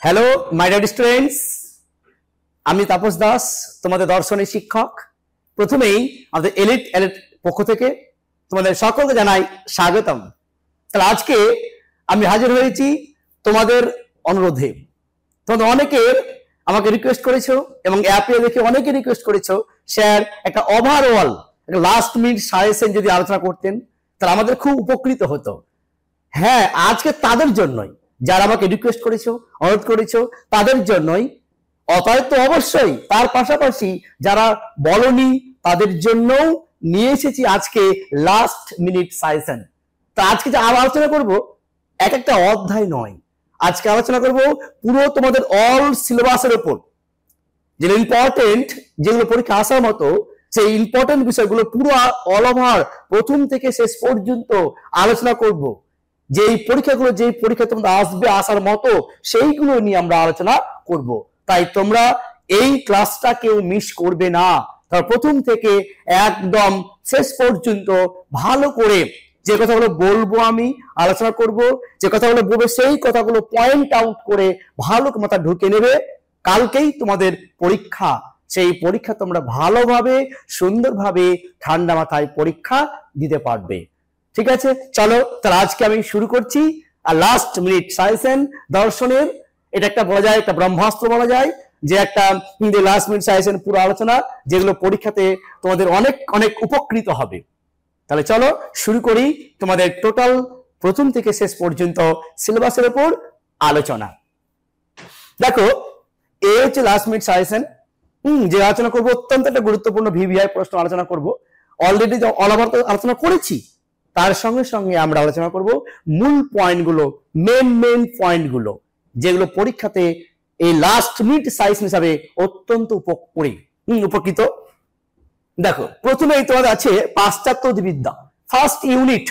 Hello my dear students, আমি তাপস দাস, তোমাদের দর্শনের শিক্ষক। প্রথমেই আমাদের এলিট পক্ষ থেকে তোমাদের সকলকে জানাই স্বাগতম। তাহলে আজকে আমি হাজির হয়েছি তোমাদের অনুরোধে। তোমাদের অনেকের আমাকে রিকোয়েস্ট করেছো এবং অ্যাপে দেখে অনেকে রিকোয়েস্ট করেছো স্যার একটা ওভারঅল লাস্ট মিনিট সাজেশন যদি আলোচনা করতেন তাহলে আমাদের খুব উপকৃত হতো। হ্যাঁ, আজকে তাদের জন্যই, যারা আমাকে রিকোয়েস্ট করেছো, অনুরোধ করেছো, তাদের জন্যই। অতএব তো অবশ্যই তার পাশাপাশি যারা বলনি তাদের জন্যও নিয়ে এসেছি আজকে লাস্ট মিনিট সাজেশন। তো আজকে যে আলোচনা করব এক একটা অধ্যায় নয়, আজকে আলোচনা করব পুরো তোমাদের অল সিলেবাসের উপর, যেগুলো ইম্পর্টেন্ট, যেগুলো পরীক্ষা আসার মতো, সেই ইম্পর্টেন্ট বিষয়গুলো পুরো অল ওভার প্রথম থেকে শেষ পর্যন্ত আলোচনা করব। যেই পরীক্ষাগুলো, যেই পরীক্ষা তোমরা আসবে আসার মতো, সেইগুলো নিয়ে আমরা আলোচনা করব। তাই তোমরা এই ক্লাসটা কেউ মিস করবে না। তার প্রথম থেকে একদম শেষ পর্যন্ত ভালো করে যে কথাগুলো বলবো, আমি আলোচনা করব, যে কথাগুলো বলবো সেই কথাগুলো পয়েন্ট আউট করে ভালো মাথা ঢুকে নেবে। কালকেই তোমাদের পরীক্ষা, সেই পরীক্ষা তোমরা ভালোভাবে সুন্দরভাবে ঠান্ডা মাথায় পরীক্ষা দিতে পারবে। ঠিক আছে, চলো তাহলে আজকে আমি শুরু করছি। আর লাস্ট মিনিট সাজেশন দর্শনের, এটা একটা বলা যায়, একটা ব্রহ্মাস্ত্র বলা যায়, যে একটা লাস্ট মিনিট সাজেশন পুরো আলোচনা, যেগুলো পরীক্ষাতে তোমাদের অনেক অনেক উপকৃত হবে। তাহলে চলো শুরু করি তোমাদের টোটাল প্রথম থেকে শেষ পর্যন্ত সিলেবাসের উপর আলোচনা। দেখো, এই হচ্ছে লাস্ট মিনিট সাজেশন। যে আলোচনা করবো অত্যন্ত একটা গুরুত্বপূর্ণ ভিভিআই প্রশ্ন আলোচনা করব। অলরেডি অল ওভার আলোচনা করেছি, তার সঙ্গে সঙ্গে আমরা আলোচনা করব মূল পয়েন্টগুলো, মেন পয়েন্টগুলো, যেগুলো পরীক্ষাতে এই লাস্ট মিনিট সাজেশন হিসাবে অত্যন্ত উপকৃত। দেখো, প্রথমেই তোমাদের আছে পাশ্চাত্য অধিবিদ্যা, ফার্স্ট ইউনিট।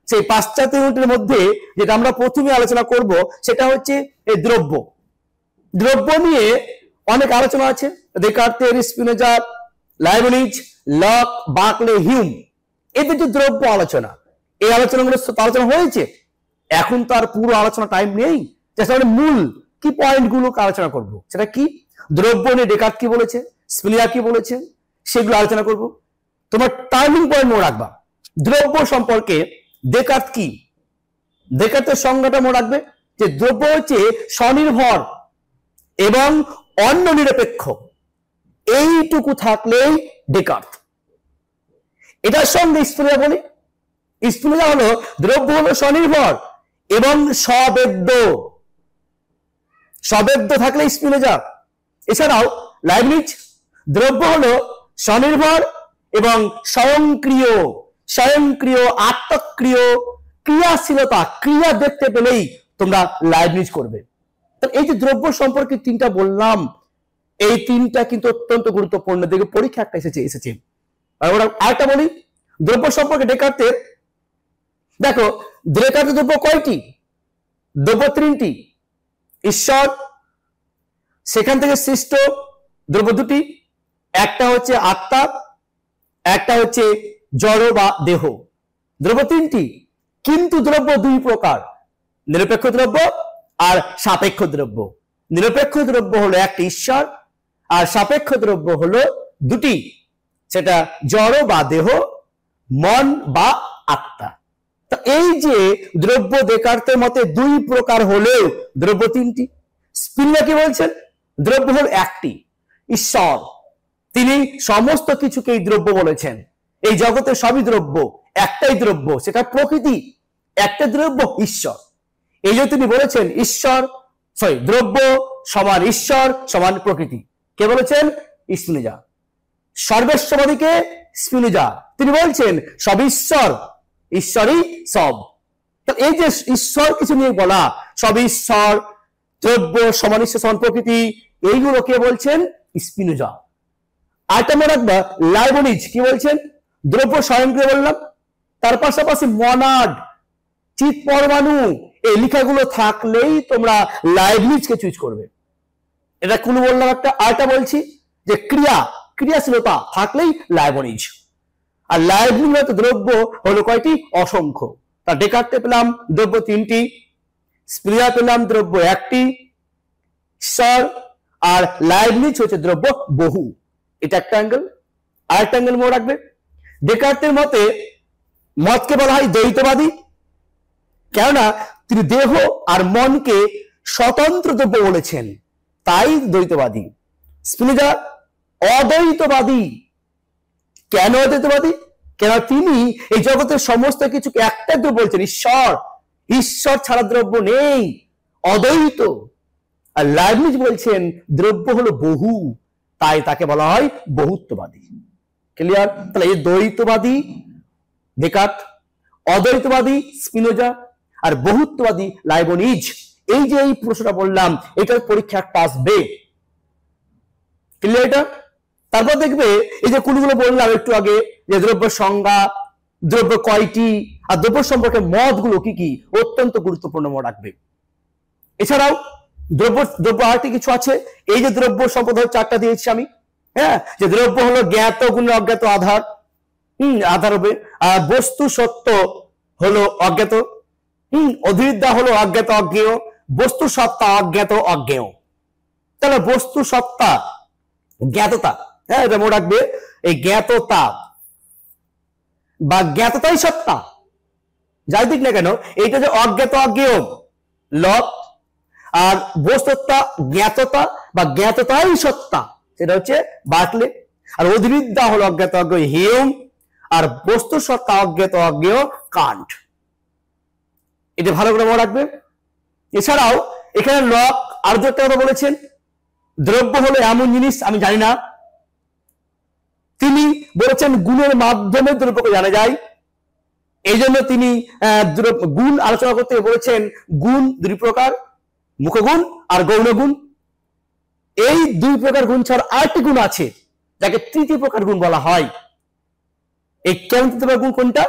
সেই পাশ্চাত্য ইউনিটের মধ্যে যেটা আমরা প্রথমে আলোচনা করব সেটা হচ্ছে এই দ্রব্য। দ্রব্য নিয়ে অনেক আলোচনা আছে, দেকার্তের, Spinoza, Leibniz, Locke, Berkeley, Hume, এদের যে দ্রব্য আলোচনা, এই আলোচনাগুলো আলোচনা হয়েছে। এখন তো আর পুরো আলোচনা টাইম নেই, মূল কি পয়েন্টগুলো আলোচনা করব। সেটা কি, দ্রব্য নিয়ে ডেকার্ত কি বলেছে, স্পিনোজা কি বলেছে, সেগুলো আলোচনা করব। তোমার টার্নিং পয়েন্ট মনে রাখবা, দ্রব্য সম্পর্কে ডেকার্ত কি, ডেকার্তের সংজ্ঞাটা মনে রাখবে যে দ্রব্য হচ্ছে স্বনির্ভর এবং অন্য নিরপেক্ষ, এইটুকু থাকলেই ডেকার্ত। এটার সঙ্গে স্পিনোজা বলি, স্পিনোজা হলো দ্রব্য হলো স্বনির্ভর এবং সবেদ্য, সবেদ্য থাকলে স্পিনোজা। এছাড়াও লাইবনিজ, দ্রব্য হলো স্বনির্ভর এবং স্বয়ংক্রিয়, স্বয়ংক্রিয়, আত্মক্রিয়, ক্রিয়াশীলতা, ক্রিয়া দেখতে পেলেই তোমরা লাইবনিজ করবে। এই যে দ্রব্য সম্পর্কে তিনটা বললাম, এই তিনটা কিন্তু অত্যন্ত গুরুত্বপূর্ণ, দেখবে পরীক্ষা একটা এসেছে। আর ওরা আরেকটা বলি দ্রব্য সম্পর্কে ডেকার্তের। দেখো, ডেকার্তের দ্রব্য কয়টি? দ্রব্য তিনটি, ঈশ্বর, সেখান থেকে সৃষ্ট দ্রব্য দুটি, একটা হচ্ছে আত্মা, একটা হচ্ছে জড় বা দেহ। দ্রব্য তিনটি, কিন্তু দ্রব্য দুই প্রকার, নিরপেক্ষ দ্রব্য আর সাপেক্ষ দ্রব্য। নিরপেক্ষ দ্রব্য হলো একটি ঈশ্বর, আর সাপেক্ষ দ্রব্য হলো দুটি, সেটা জড় বা দেহ, মন বা আত্মা। তা এই যে দ্রব্য ডেকার্তের মতে দুই প্রকার হলেও দ্রব্য তিনটি। স্পিনোজা কি বলছেন? দ্রব্য হল একটি, ঈশ্বর। তিনি সমস্ত কিছুকেই দ্রব্য বলেছেন। এই জগতের সবই দ্রব্য, একটাই দ্রব্য, সেটা প্রকৃতি। একটা দ্রব্য ঈশ্বর। এই যে তিনি বলেছেন ঈশ্বর, দ্রব্য সমান ঈশ্বর সমান প্রকৃতি। কে বলেছেন? স্পিনোজা। সর্বেশ্বরবাদীকে স্পিনোজা, তিনি বলছেন সব ঈশ্বর, ঈশ্বরই সব। তো এই যে ঈশ্বর কিছু নিয়ে বলা, সব ঈশ্বর, দ্রব্য সমান ঈশ্বর সমান প্রকৃতি, এইগুলো কে বলছেন? স্পিনোজা। আরেকটা মনে রাখবা, লাইবনিজ কি বলছেন? দ্রব্য স্বয়ংক্রিয় বললাম, তার পাশাপাশি মনাড, চিৎ পরমাণু, এই লেখাগুলো থাকলেই তোমরা লাইবনিজকে চুজ করবে। এটা কোন বললাম একটা। আরেকটা বলছি যে ক্রিয়াশীলতা থাকলেই লাইবনিজ। আর লাইবনিজ দ্রব্য হলো কয়টি? অসংখ্য। তা ডেকার্তে পেলাম দ্রব্য তিনটি, স্পিনোজা পেলাম দ্রব্য একটি, ঈশ্বর, আর লাইবনিজ হচ্ছে দ্রব্য বহু। এটা একটা অ্যাঙ্গেল। আর একটা অ্যাঙ্গেল মনে রাখবে, ডেকার্তের মতকে বলা হয় দ্বৈতবাদী, কেননা তিনি দেহ আর মনকে স্বতন্ত্র দ্রব্য বলেছেন, তাই দ্বৈতবাদী। স্পিনোজা অদ্বৈতবাদী। কেন অদ্বৈতবাদী? কেন তিনি এই জগতের সমস্ত কিছুকে একটা দ্রব্য বলছেন, ঈশ্বর। ঈশ্বর ছাড়া দ্রব্য নেই, অদ্বৈত। আর লাইবনিজ বলছেন দ্রব্য হলো বহু, তাই তাকে বলা হয় বহুত্ববাদী। ক্লিয়ার? তাহলে এই দ্বৈতবাদী ডেকার্ত, অদ্বৈতবাদী স্পিনোজা, আর বহুত্ববাদী লাইবনিজ। এই যে এই প্রশ্নটা বললাম, এটার পরীক্ষা একটা আসবে। ক্লিয়ার এটা? তারপর দেখবে এই যে কুলগুলো বললাম একটু আগে, যে দ্রব্য সংজ্ঞা, দ্রব্য কয়টি, আর দ্রব্য সম্পর্কে মতগুলো কি কি, অত্যন্ত গুরুত্বপূর্ণ মনে রাখবে। এছাড়াও দ্রব্য আরেকটি কিছু আছে। এই যে দ্রব্য সম্পদ চারটা দিয়েছি আমি, হ্যাঁ, যে দ্রব্য হলো জ্ঞাত গুণের অজ্ঞাত আধার, আধার হবে। আর বস্তু সত্য হলো অজ্ঞাত, অধিবিদ্যা হলো অজ্ঞাত অজ্ঞেয়, বস্তু সত্তা অজ্ঞাত অজ্ঞেয়। তাহলে বস্তু সত্তা জ্ঞাততা, হ্যাঁ, এটা মনে রাখবে। এই জ্ঞাততা বা জ্ঞাততাই সত্তা, যাই দিক না কেন, এইটা যে অজ্ঞাত অজ্ঞেয় লক, আর বস্তুতা জ্ঞাততা বা জ্ঞাততাই সত্তা, সেটা হচ্ছে বার্কলে। আর অধিবিদ্যা হলো অজ্ঞাত অজ্ঞেয় হিউম, আর বস্তু সত্তা অজ্ঞাত অজ্ঞেয় কান্ট। এটা ভালো করে মনে রাখবে। এছাড়াও এখানে লক আর একটা কথা বলেছেন, দ্রব্য হলো এমন জিনিস আমি জানি না। তিনি বলেছেন গুণের মাধ্যমে দ্রব্যকে জানা যায়। এই জন্য তিনি গুণ আলোচনা করতে বলেছেন গুণ দুই প্রকার, মুখগুণ আর গৌণগুণ। এই দুই প্রকার গুণ ছাড়া আরেকটি গুণ আছে, যাকে তৃতীয় প্রকার গুণ বলা হয়। এই কেমন তৃতীয় প্রকার গুণ কোনটা?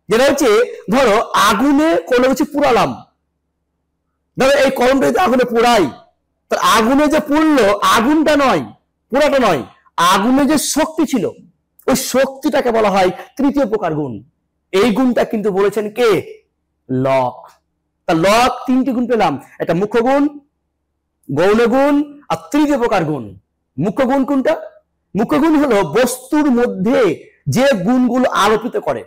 যেটা হচ্ছে, ধরো আগুনে কোনো কিছু পুরালাম, ধরো এই কলমটা যদি আগুনে পোড়াই, তো আগুনে যে পুড়লো, আগুনটা নয়, পোড়াটা নয়, আগুনে যে শক্তি ছিল, ওই শক্তিটাকে বলা হয় তৃতীয় প্রকার গুণ। এই গুণটা কিন্তু বলেছেন কে? লক। তা লক তিনটি গুণ পেলাম, একটা মুখ্য গুণ, গৌণ গুণ আর তৃতীয় প্রকার গুণ। মুখ্য গুণ কোনটা? মুখ্য গুণ হলো বস্তুর মধ্যে যে গুণগুলো আরোপিত করে,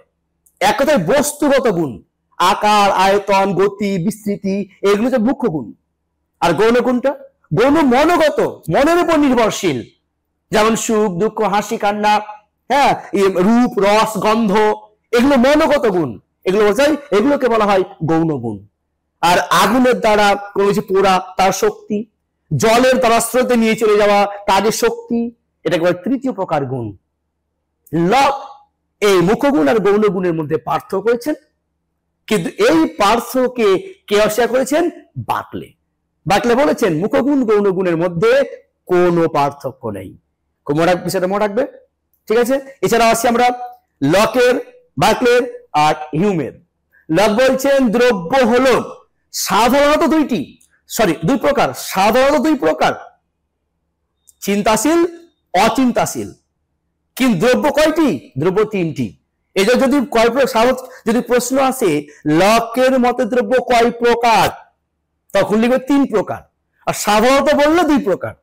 এক কথায় বস্তুগত গুণ, আকার, আয়তন, গতি, বিস্তৃতি, এগুলো হচ্ছে মুখ্য গুণ। আর গৌণ গুণটা? গৌণ মনোগত, মনের উপর নির্ভরশীল, যেমন সুখ, দুঃখ, হাসি, কান্না, হ্যাঁ, রূপ, রস, গন্ধ, এগুলো মনোগত গুণ, এগুলো বোঝায়, এগুলোকে বলা হয় গৌণ গুণ। আর আগুনের দ্বারা কোনো কিছু পোড়া, তার শক্তি, জলের দ্বারা স্রোতে নিয়ে চলে যাওয়া, তাদের শক্তি, এটাকে বলে তৃতীয় প্রকার গুণ। লক এই মুখ্যগুণ আর গৌণ গুণের মধ্যে পার্থক্য করেছেন, কিন্তু এই পার্থক্যকে কে অস্বীকার করেছেন? বার্কলে। বার্কলে বলেছেন মুখ্যগুণ গৌণ গুণের মধ্যে কোনো পার্থক্য নেই। বিষয়টা মনে রাখবে, ঠিক আছে? এছাড়া আসি আমরা লকের, বার্কলের আর হিউমের। লক বলছেন দ্রব্য হলো সাধারণত দুই প্রকার, সাধারণত দুই প্রকার, চিন্তাশীল, অচিন্তাশীল। কিন্তু দ্রব্য কয়টি? দ্রব্য তিনটি। এই যদি যদি প্রশ্ন আসে লকের মতে দ্রব্য কয় প্রকার, তখন লিখবে তিন প্রকার, আর সাধারণত বললে দুই প্রকার।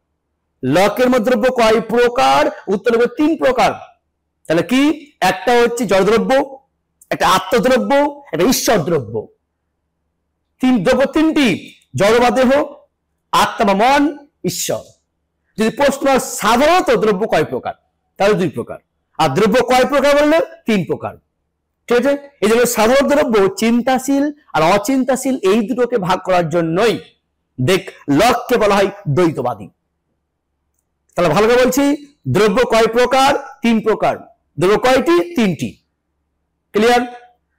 লকের মতে দ্রব্য কয় প্রকার? উত্তর লিখবে তিন প্রকার। তাহলে কি? একটা হচ্ছে জড়দ্রব্য, একটা আত্মদ্রব্য, একটা ঈশ্বর দ্রব্য। দ্রব্য তিনটি, জড় বা দেহ, আত্মা বা মন, ঈশ্বর। যদি প্রশ্ন সাধারণত দ্রব্য কয় প্রকার, তাহলে দুই প্রকার, আর দ্রব্য কয় প্রকার বললে তিন প্রকার, ঠিক আছে? এই জন্য সাধারণ দ্রব্য চিন্তাশীল আর অচিন্তাশীল, এই দুটোকে ভাগ করার জন্যই লককে বলা হয় দ্বৈতবাদী। তাহলে ভালো করে বলছি, দ্রব্য কয় প্রকার? তিন প্রকার। দ্রব্য কয়টি? তিনটি। ক্লিয়ার?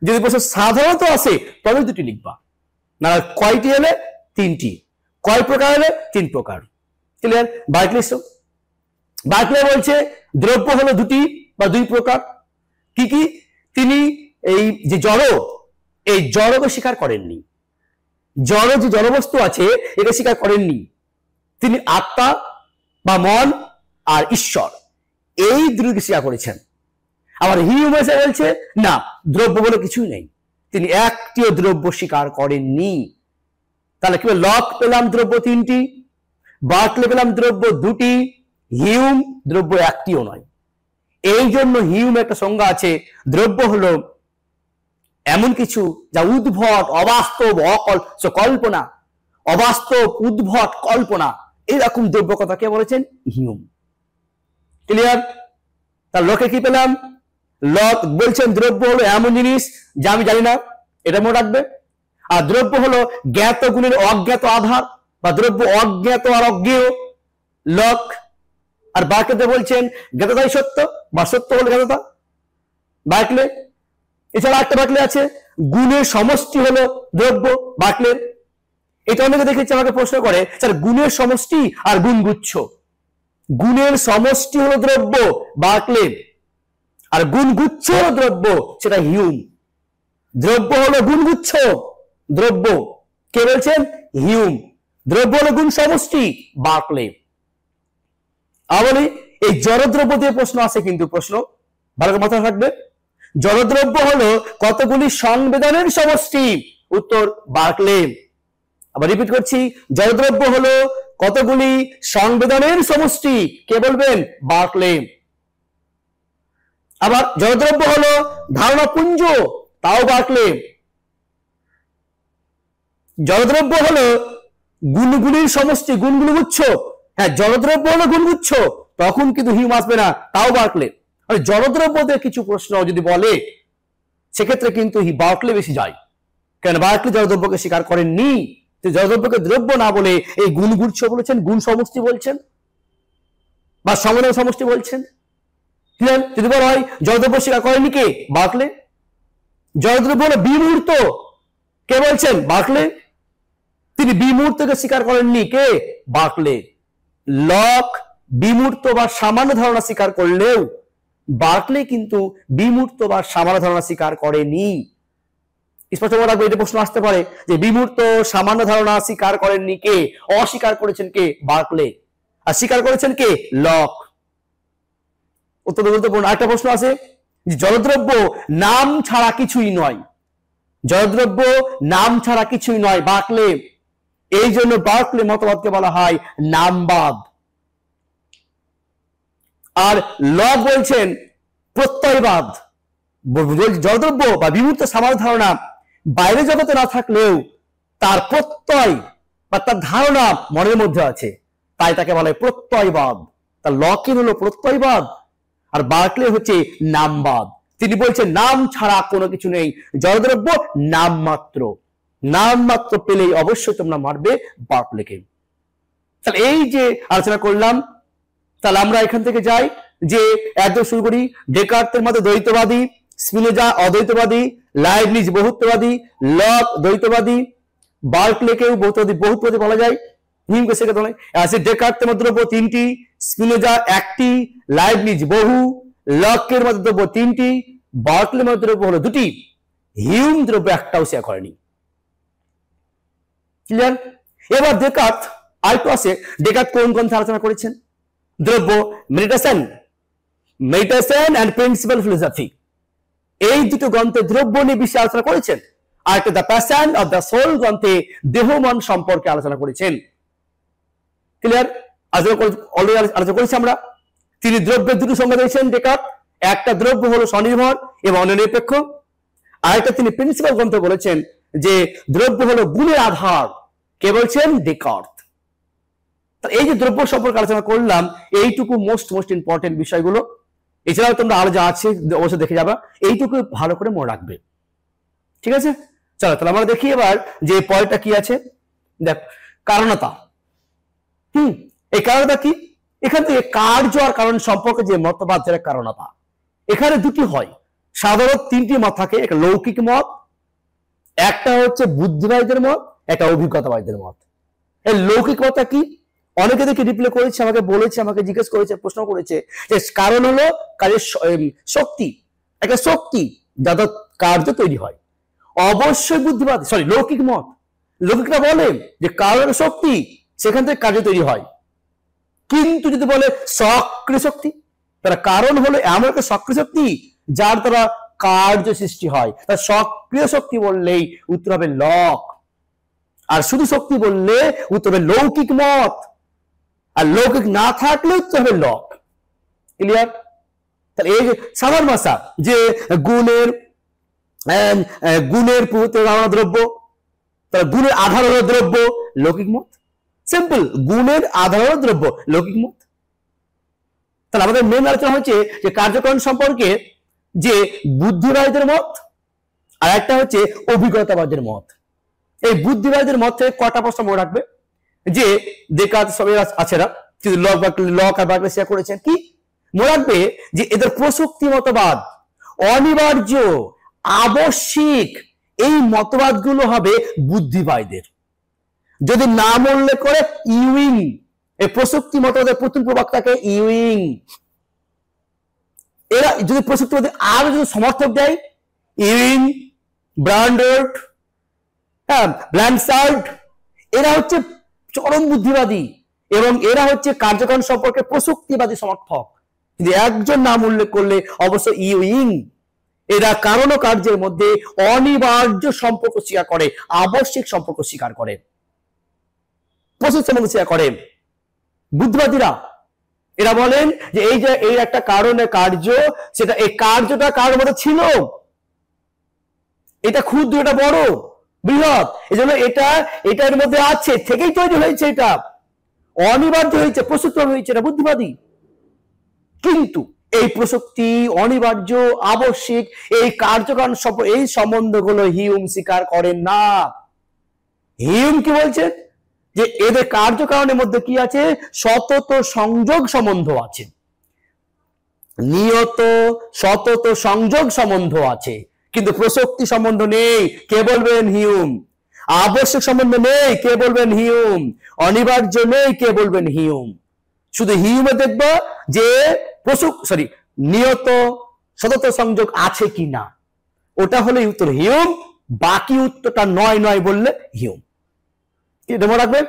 যদি প্রশ্ন সাধারণত আসে তবে দুটি লিখবা, না কয়টি হলে তিনটি, কয় প্রকার হলে তিন প্রকার। ক্লিয়ার? বার্কলে বলছে দ্রব্য হলো দুটি বা দুই প্রকার। কি কি? তিনি এই যে জড়, এই জড়কে স্বীকার করেননি, জড় যে জড়বস্তু আছে এটা স্বীকার করেননি। তিনি আত্মা বা মন আর ঈশ্বর, এই দুটোকে স্বীকার করেছেন। আবার হিউম্যান বলছে না, দ্রব্য বলে কিছুই নেই, তিনি একটিও দ্রব্য স্বীকার করেননি। তাহলে কি লক পেলাম দ্রব্য তিনটি, বার্কলে পেলাম দ্রব্য দুটি, হিউম দ্রব্য একটিও নয়। এই জন্য হিউম একটা সংজ্ঞা আছে, দ্রব্য হলো এমন কিছু যা উদ্ভট, অবাস্তব, কল্পনা, অবাস্তব, উদ্ভট, কল্পনা, এরকম দ্রব্য কথাকে বলেছেন হিউম। ক্লিয়ার? তার লকে কি পেলাম? লক বলছেন দ্রব্য হলো এমন জিনিস যা আমি জানি না, এটা মনে রাখবে। আর দ্রব্য হলো জ্ঞাত গুণের অজ্ঞাত আধার, বা দ্রব্য অজ্ঞাত আর অজ্ঞেয়। লক আর বার্কলে বলছেন জ্ঞাততাই সত্য, বা সত্য হলো জ্ঞাততা। বার্কলে এছাড়া একটা বার্কলে আছে গুণের সমষ্টি হলো দ্রব্য, বার্কলের। এটা অনেকে দেখেছি আমাকে প্রশ্ন করে, স্যার গুণের সমষ্টি আর গুণগুচ্ছ, গুণের সমষ্টি হলো দ্রব্য বার্কলে, আর গুণগুচ্ছ হলো দ্রব্য, সেটা হিউম। দ্রব্য হলো গুণগুচ্ছ, দ্রব্য কে বলছেন? হিউম। দ্রব্য হলো গুণ সমষ্টি, বার্কলে। আবার এই জড়দ্রব্য দিয়ে প্রশ্ন আছে, কিন্তু প্রশ্ন ভালো করে মাথায় রাখবে। জড়দ্রব্য হলো কতগুলি সংবেদনের সমষ্টি, উত্তর বার্কলে। আবার রিপিট করছি, জড়দ্রব্য হলো কতগুলি সংবেদনের সমষ্টি, কে বলবেন? বার্কলে। আবার জড়দ্রব্য হলো ধারণা পুঞ্জ, তাও বার্কলে। জড়দ্রব্য হলো গুণগুলির সমষ্টি, গুণগুলো গুচ্ছ, হ্যাঁ জড়দ্রব্য হলো গুণগুচ্ছ, তখন কিন্তু হিউম আসবে না, তাও বার্কলে। মানে জড়দ্রব্যদের কিছু প্রশ্ন যদি বলে সেক্ষেত্রে কিন্তু বার্কলে বেশি যায়, কারণ বার্কলে জড়দ্রব্যকে স্বীকার করেননি। জড়দ্রব্যকে দ্রব্য না বলে এই গুণগুচ্ছ বলেছেন, গুণ সমষ্টি বলছেন, বা সংবেদন সমষ্টি বলছেন। যদি বলা হয় জড়দ্রব্য স্বীকার করেননি কে? বার্কলে। জড়দ্রব্য হলো বিমূর্ত, কে বলছেন? বার্কলে। তিনি বিমূর্তকে স্বীকার করেননি, কে? বার্কলে। লক বিমূর্ত বা সামান্য ধারণা স্বীকার করলেও বার্কলে কিন্তু বিমূর্ত বা সামান্য ধারণা স্বীকার করেনি। স্পষ্ট মনে রাখবে, এটা প্রশ্ন আসতে পারে যে বিমূর্ত সামান্য ধারণা স্বীকার করেননি কে? অস্বীকার করেছেন কে? বার্কলে। আর স্বীকার করেছেন কে? লক। অত্যন্ত গুরুত্বপূর্ণ আরেকটা প্রশ্ন আছে যে জড়দ্রব্য নাম ছাড়া কিছুই নয়, জড়দ্রব্য নাম ছাড়া কিছুই নয়, বার্কলে। এই জন্য বার্কলে মতবাদকে বলা হয় নামবাদ। আর লক বলছেন প্রত্যয়বাদ। জড়দ্রব্য বা বিমূর্ত সামান্য ধারণা বাইরে জগতে না থাকলেও তার প্রত্যয় বা তার ধারণা মনের মধ্যে আছে, তাই তাকে বলা হয় প্রত্যয়বাদ। তার লকের হলো প্রত্যয়বাদ, আর বার্কলে হচ্ছে নামবাদ। তিনি বলছেন নাম ছাড়া কোনো কিছু নেই, জড়দ্রব্য নাম মাত্র, নাম মাত্র পেলেই অবশ্যই তোমরা মারবে বার্কলেকে। তাহলে এই যে আলোচনা করলাম, তাহলে আমরা এখান থেকে যাই যে একদম শুরু করি। ডেকার্তের মধ্যে দ্বৈতবাদী, স্পিনোজা অদ্বৈতবাদী, লাইবনিজ বহুত্ববাদী, লক দ্বৈতবাদী, বার্কলেকেও বহুত্ববাদী বলা যায়। হিউমকে সেটা বলে আছে। ডেকার্তের মধ্যে দ্রব্য তিনটি, স্পিনোজা একটি, লাইবনিজ বহু, লকের মধ্যে দ্রব্য তিনটি, বার্কলের মধ্যে দ্রব্য হলো দুটি, হিউম দ্রব্য একটাও শেয়ার করেনি। ক্লিয়ার? এবার ডেকার্ত আরেকটু আছে, ডেকার্ত কোন গ্রন্থে আলোচনা করেছেন? দ্রব্য, meditation, meditation and principal philosophy, এই দুটো গ্রন্থে দ্রব্য নিয়ে বেশি আলোচনা করেছেন। আর একটা the passion of the soul গ্রন্থে দেহ মন সম্পর্কে আলোচনা করেছেন। ক্লিয়ার? অলরেডি আলোচনা করেছি আমরা। তিনি দ্রব্যের দুটো সংজ্ঞা দিয়েছেন ডেকার্ত, একটা দ্রব্য হলো স্বনির্ভর এবং অনিরপেক্ষ, আরেকটা তিনি প্রিন্সিপাল গ্রন্থে বলেছেন যে দ্রব্য হলো গুণের আধার, কে বলছেন? ডেকার্ত। এই যে দ্রব্য সম্পর্কে আলোচনা করলাম, এইটুকু মোস্ট ইম্পর্টেন্ট বিষয়গুলো। এছাড়াও তোমরা আরো যা আছে অবশ্যই দেখে যাবা, এইটুকু ভালো করে মনে রাখবে। ঠিক আছে? চলো তাহলে আমরা দেখি এবার যে পয়েন্টটা কি আছে। দেখ, কারণতা। এই কারণতা কি? এখান থেকে কার্য আর কারণ সম্পর্কে যে মতবাদ, যেটা কারণতা, এখানে দুটি হয়। সাধারণত তিনটি মত থাকে, একটা লৌকিক মত, একটা হচ্ছে বুদ্ধিবাদীদের মত, একটা অভিজ্ঞতাবাদীদের মত। এই লৌকিক মতটা কি? অনেকে দেখে রিপ্লাই করেছে, আমাকে বলেছে, আমাকে জিজ্ঞেস করেছে, প্রশ্ন করেছে যে কারণ হলো কাজের শক্তি, একটা শক্তি যাতে কার্য তৈরি হয়। অবশ্যই বুদ্ধিবাদী লৌকিক মত, লৌকিকরা বলে যে কারণ শক্তি, সেখান থেকে কার্য তৈরি হয়। কিন্তু যদি বলে সক্রিয় শক্তি, তার কারণ হলো এমন একটা সক্রিয় শক্তি যার দ্বারা কার্য সৃষ্টি হয়, তার সক্রিয় শক্তি বললেই উত্তর হবে লক। আর শুধু শক্তি বললে উত্তর হবে লৌকিক মত। আর লৌকিক না থাকলেও তো হবে লগ। ক্লিয়ার? তাহলে এই সাধারণ ভাষা যে গুণের প্রভূত দ্রব্য, তাহলে গুণের আধার হলো দ্রব্য, লৌকিক মত। সিম্পল, গুণের আধার হলো দ্রব্য, লৌকিক মত। তাহলে আমাদের মেন আলোচনা হচ্ছে যে কার্যকারণ সম্পর্কে যে বুদ্ধিবাদীদের মত আর একটা হচ্ছে অভিজ্ঞতাবাদের মত। এই বুদ্ধিবাদীদের মত থেকে কটা প্রশ্ন মনে রাখবে যে দেকার্ত সবাই আছে না, কিন্তু লক আর বার্কলে শেয়ার করেছেন কি মনে রাখবে যে এদের প্রসক্তি মতবাদ অনিবার্য আবশ্যিক, এই মতবাদগুলো হবে বুদ্ধিবাদীদের। যদি নাম উল্লেখ করে ইউইং, এই প্রসক্তি মতবাদের প্রথম প্রবক্তাকে ইউইং, এরা যদি প্রসক্তি আরো যদি সমর্থক দেয় ইউইং, ব্রান্ডার্ড, ব্ল্যান্ডসার্ড, এরা হচ্ছে চরম বুদ্ধিবাদী এবং এরা হচ্ছে কার্যকারণ সম্পর্কে প্রসক্তিবাদী সমর্থক। যদি একজন নাম উল্লেখ করলে অবশ্য ইউইং, এরা কারণ ও কার্যের মধ্যে অনিবার্য সম্পর্ক স্বীকার করে, আবশ্যিক সম্পর্ক স্বীকার করে, প্রসক্তি সম্পর্ক স্বীকার করে। বুদ্ধিবাদীরা এরা বলেন যে এই যে এই একটা কারণে কার্য, সেটা এই কার্যটা কারোর মধ্যে ছিল, এটা ক্ষুদ্র, এটা বড়, বৃহৎ, এই জন্য এটার মধ্যে আছে, থেকেই তৈরি হয়েছে, এটা অনিবার্য হয়েছে, প্রসক্ত হয়েছে, এটা বুদ্ধিবাদী। কিন্তু এই প্রসক্তি অনিবার্য আবশ্যিক এই কার্যকারণ এই সম্বন্ধগুলো হিউম স্বীকার করেন না। হিউম কি বলছেন যে এদের কার্যকারণের মধ্যে কি আছে, সতত সংযোগ সম্বন্ধ আছে, নিয়ত সতত সংযোগ সম্বন্ধ আছে, কিন্তু প্রসক্তি সম্বন্ধ নেই। কে বলবেন? হিউম। আবশ্যক সম্বন্ধ নেই, কে বলবেন? হিউম। অনিবার্য নেই, কে বলবেন? হিউম। শুধু হিউমে দেখবো যে নিয়ত সতত সংযোগ আছে কি না, ওটা হলে উত্তর হিউম, বাকি উত্তরটা নয় নয় বললে হিউম। এটা মনে রাখবেন।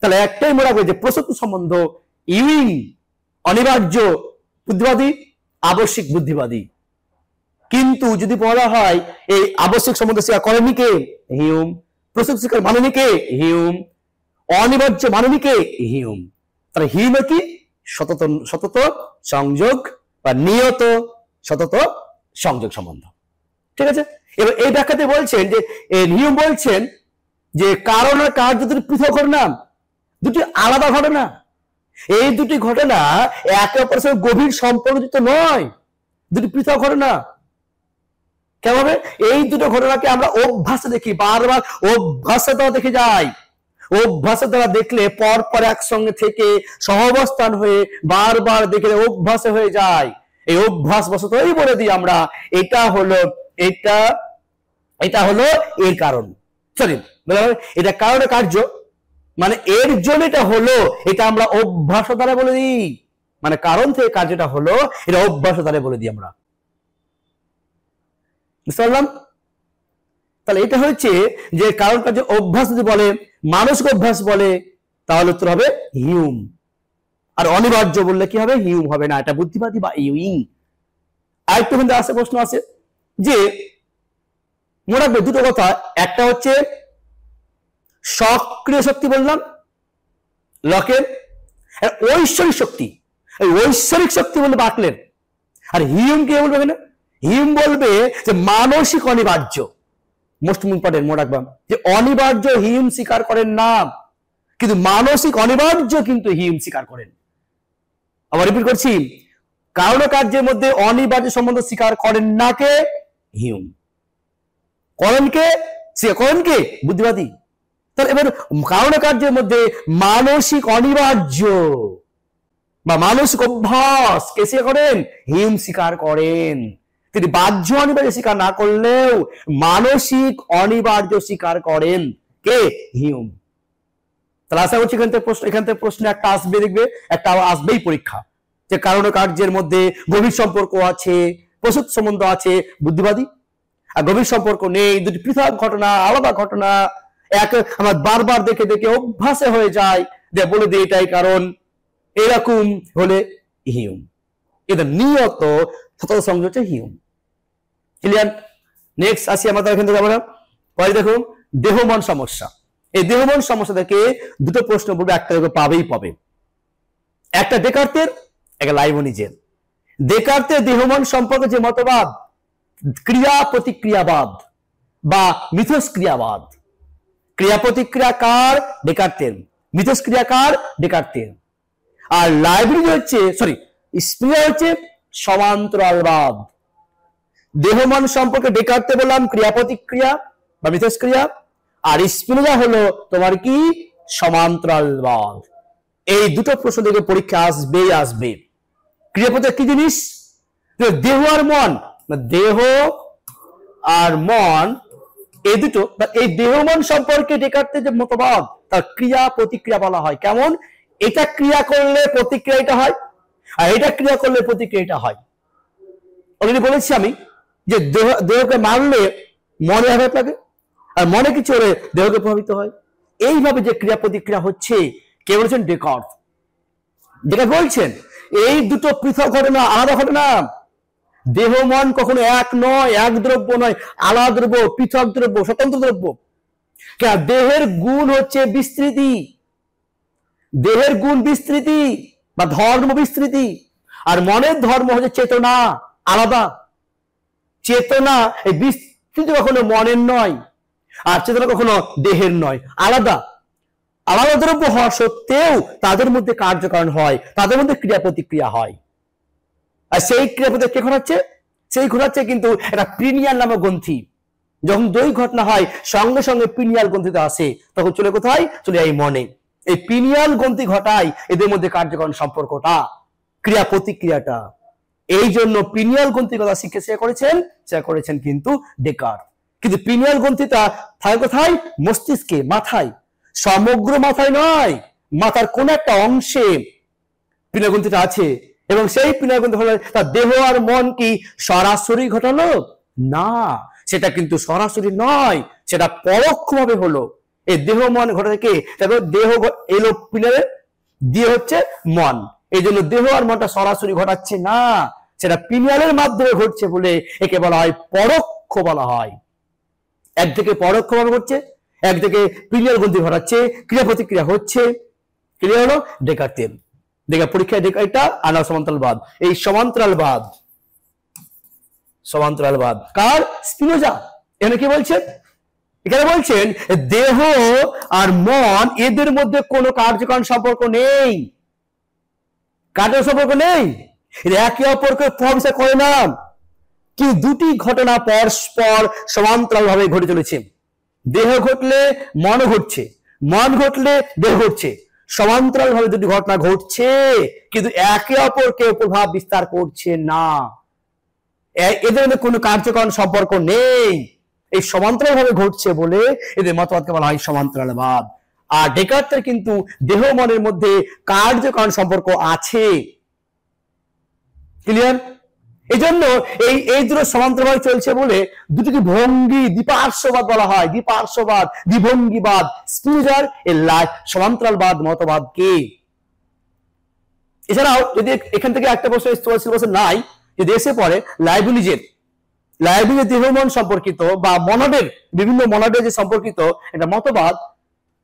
তাহলে একটাই মনে রাখবে যে প্রসক্তি সম্বন্ধ ইউইং অনিবার্য বুদ্ধিবাদী, আবশ্যিক বুদ্ধিবাদী। কিন্তু যদি বলা হয় এই আবশ্যিক সম্বন্ধ স্বীকার করেনি কে? হিউম। প্রসক্তি স্বীকার মানেনি কে? হিউম। অনিবার্য মানেনি কে? হিউম। তাহলে হিউমে কি? সতত সংযোগ বা নিয়ত সতত সংযোগ সম্বন্ধ। ঠিক আছে? এবার এই ব্যাখ্যাতে বলছেন যে হিউম বলছেন যে কারণ আর কার্য দুটি পৃথক ঘটনা, দুটি আলাদা ঘটনা। এই দুটি ঘটনা একে অপরের সঙ্গে গভীর সম্পর্কিত নয়, দুটি পৃথক ঘটনা। কেমন? এই দুটো ঘটনাকে আমরা অভ্যাসে দেখি, বারবার অভ্যাসের দ্বারা দেখে যাই। অভ্যাসের দ্বারা দেখলে পরপর একসঙ্গে থেকে সহাবস্থান হয়ে বারবার দেখলে অভ্যাসে হয়ে যায়। এই অভ্যাস বশতই বলে দিই আমরা এটা হলো এর কারণ, সরি এটা কারণে কার্য, মানে এর জন্য এটা হলো, এটা আমরা অভ্যাস দ্বারা বলে দিই। মানে কারণ থেকে কার্যটা হলো, এটা অভ্যাস দ্বারা বলে দিই আমরা। বুঝতে পারলাম? তাহলে এটা হচ্ছে যে কারণ কার্য অভ্যাস যদি বলে, মানসিক অভ্যাস বলে, তাহলে উত্তর হবে হিউম। আর অনিবার্য বললে কি হবে? হিউম হবে না, এটা বুদ্ধিবাদী বা ইউইং। আরেকটু কিন্তু আসে প্রশ্ন আছে যে মনে রাখবে দুটো কথা, একটা হচ্ছে সক্রিয় শক্তি বললাম লকের, ঐশ্বরিক শক্তি, এই ঐশ্বরিক শক্তি বললে বার্কলের। আর হিউম কে বলবে? না, হিউম বলবে যে মানসিক অনিবার্য। মোস্ট ইম্পর্টেন্ট মনে রাখবাম যে অনিবার্য হিউম স্বীকার করেন না, কিন্তু মানসিক অনিবার্য কিন্তু হিউম স্বীকার করেন। আবার রিপিট করছি, কারণ কার্যের মধ্যে অনিবার্য সম্বন্ধ স্বীকার করেন না কে? হিউম। করেন কে? করেন কে? বুদ্ধিবাদী। তাহলে এবার কারণ কার্যের মধ্যে মানসিক অনিবার্য বা মানসিক অভ্যাস কে স্বীকার করেন? হিউম স্বীকার করেন। তিনি বাহ্য অনিবার্য স্বীকার না করলেও মানসিক অনিবার্য স্বীকার করেন কে? হিউম। তাহলে আশা করছি এখান থেকে প্রশ্ন একটা আসবে, দেখবে একটা আসবেই পরীক্ষা, যে কারণ কার্যের মধ্যে গভীর সম্পর্ক আছে, প্রসক্তি সম্বন্ধ আছে, বুদ্ধিবাদী। আর গভীর সম্পর্ক নেই, দুটি পৃথক ঘটনা, আলাদা ঘটনা, আমার বারবার দেখে দেখে অভ্যাসে হয়ে যায়, বলে দিয়ে এটাই কারণ, এরকম হলে হিউম। এটা নিয়ত সতত সংযোগ হচ্ছে হিউম। ক্লিয়ার? নেক্সট আসি আমাদের এখান থেকে আমরা পরে দেখুন দেহমন সমস্যা। এই দেহমন সমস্যা থেকে দুটো প্রশ্ন বলবে, একটা দেখবে পাবেই পাবে। একটা ডেকার্তের, একটা লাইবনিজের। ডেকার্তের দেহমন সম্পর্কে যে মতবাদ, ক্রিয়া প্রতিক্রিয়াবাদ বা মিথস্ক্রিয়াবাদ। ক্রিয়া প্রতিক্রিয়া কার? ডেকার্তের। মিথস্ক্রিয়া কার? ডেকার্তের। আর লাইবনিজ হচ্ছে স্পিনোজা হচ্ছে সমান্তরালবাদ। দেহমন সম্পর্কে ডেকার্তে বললাম ক্রিয়া প্রতিক্রিয়া বা মিথস্ক্রিয়া, আর স্পিনোজা হলো তোমার কি? সমান্তরালবাদ। এই দুটো প্রশ্ন থেকে পরীক্ষা আসবে। ক্রিয়া প্রতিক্রিয়া কি জিনিস? দেহ আর মন, দেহ আর মন এই দুটো, এই দেহ মন সম্পর্কে ডেকার্তের যে মতবাদ, তার ক্রিয়া প্রতিক্রিয়া বলা হয়। কেমন? এটা ক্রিয়া করলে প্রতিক্রিয়া এটা হয়, আর এটা ক্রিয়া করলে প্রতিক্রিয়া এটা হয়। অলরেডি বলেছি আমি যে দেহকে মারলে মনে আঘাত লাগে, আর মনে কিছু হলে দেহকে প্রভাবিত হয়। এইভাবে যে ক্রিয়া প্রতিক্রিয়া হচ্ছে, কে বলেছেন? ডেকার্ত। যেটা বলছেন এই দুটো পৃথক ঘটনা, আলাদা ঘটনা। দেহ মন কখনো এক নয়, এক দ্রব্য নয়, আলাদা দ্রব্য, পৃথক দ্রব্য, স্বতন্ত্র দ্রব্য। দেহের গুণ হচ্ছে বিস্তৃতি, দেহের গুণ বিস্তৃতি বা ধর্ম বিস্তৃতি, আর মনের ধর্ম হচ্ছে চেতনা, আলাদা। চেতনা এই বিস্তৃতি কখনো মনের নয়, আর চেতনা কখনো দেহের নয়, আলাদা। আলাদা দ্রব্য হওয়া সত্ত্বেও তাদের মধ্যে কার্যকারণ হয়, তাদের মধ্যে ক্রিয়া প্রতিক্রিয়া হয়। আর সেই ক্রিয়া প্রতিক্রিয়া ঘটাচ্ছে, সেই ঘটাচ্ছে কিন্তু একটা পিনিয়াল নামক গ্রন্থি। যখন দুই ঘটনা হয় সঙ্গে সঙ্গে পিনিয়াল গ্রন্থিতে আসে, তখন চলে কোথায়? চলে যায় মনে। এই পিনিয়াল গ্রন্থি ঘটায় এদের মধ্যে কার্যকারণ সম্পর্কটা, ক্রিয়া প্রতিক্রিয়াটা। এই জন্য পিনিয়াল গ্রন্থির কথা সে করেছেন কিন্তু ডেকার্ত। কিন্তু পিনিয়াল গ্রন্থিটা থাকে কোথায়? মস্তিষ্কে, মাথায়। সমগ্র মাথায় নয়, মাথার কোন একটা অংশে পিনিয়াল গ্রন্থিটা আছে। এবং সেই পিনিয়াল গ্রন্থি হলো তার দেহ আর মন কি সরাসরি ঘটালো? না, সেটা কিন্তু সরাসরি নয়, সেটা পরোক্ষভাবে হলো। এই দেহ মন ঘটা থেকে দেহ এলো পিনিয়ালে, দিয়ে হচ্ছে মন। এই জন্য দেহ আর মনটা সরাসরি ঘটাচ্ছে না, সেটা পিনিয়ালের মাধ্যমে ঘটছে বলে একে বলা হয় পরোক্ষ বলা হয়। একদিকে পরোক্ষভাবে ঘটছে, একদিকে পিনিয়াল গ্রন্থি ঘটাচ্ছে, ক্রিয়া প্রতিক্রিয়া হচ্ছে। ক্লিয়ার হলো? ডেকার্তের। দেখা পরীক্ষায় এটা আনা সমান্তরালবাদ। এই সমান্তরালবাদ কার? স্পিনোজা। এখানে কি বলছেন? এখানে বলছেন দেহ আর মন এদের মধ্যে কোনো কার্যকারণ সম্পর্ক নেই, সম্পর্ক নেই, একে অপরকে প্রভাবিত করে না, কি দুটি ঘটনা পরস্পর সমান্তরাল ভাবে ঘটে চলেছে। দেহ ঘটলে মন ঘটছে, মন ঘটলে দেহ ঘটছে, সমান্তরাল ভাবে দুটি ঘটনা ঘটছে, কিন্তু একে অপরকে প্রভাব বিস্তার করছে না। এদের মধ্যে কোনো কার্যকারণ সম্পর্ক নেই, এই সমান্তরাল ভাবে ঘটছে বলে এদের মতবাদকে বলা হয় সমান্তরালবাদ। আর ডেকার্তের কিন্তু দেহ মনের মধ্যে কার্যকারণ সম্পর্ক আছে। ক্লিয়ার? এই জন্য এই দুটো সমান্তরালভাবে চলছে বলে দুটিকে ভঙ্গি দ্বিপার্শ্ববাদ বলা হয়। দ্বিপার্শ্ববাদ, দ্বিভঙ্গিবাদ, স্পিনোজার এই সমান্তরালবাদ মতবাদকে। এছাড়াও যদি এখান থেকে একটা প্রশ্ন নাই, যদি এসে পড়ে লাইবনিজের দেহ মন সম্পর্কিত বা মনডের বিভিন্ন মনডের যে সম্পর্কিত একটা মতবাদ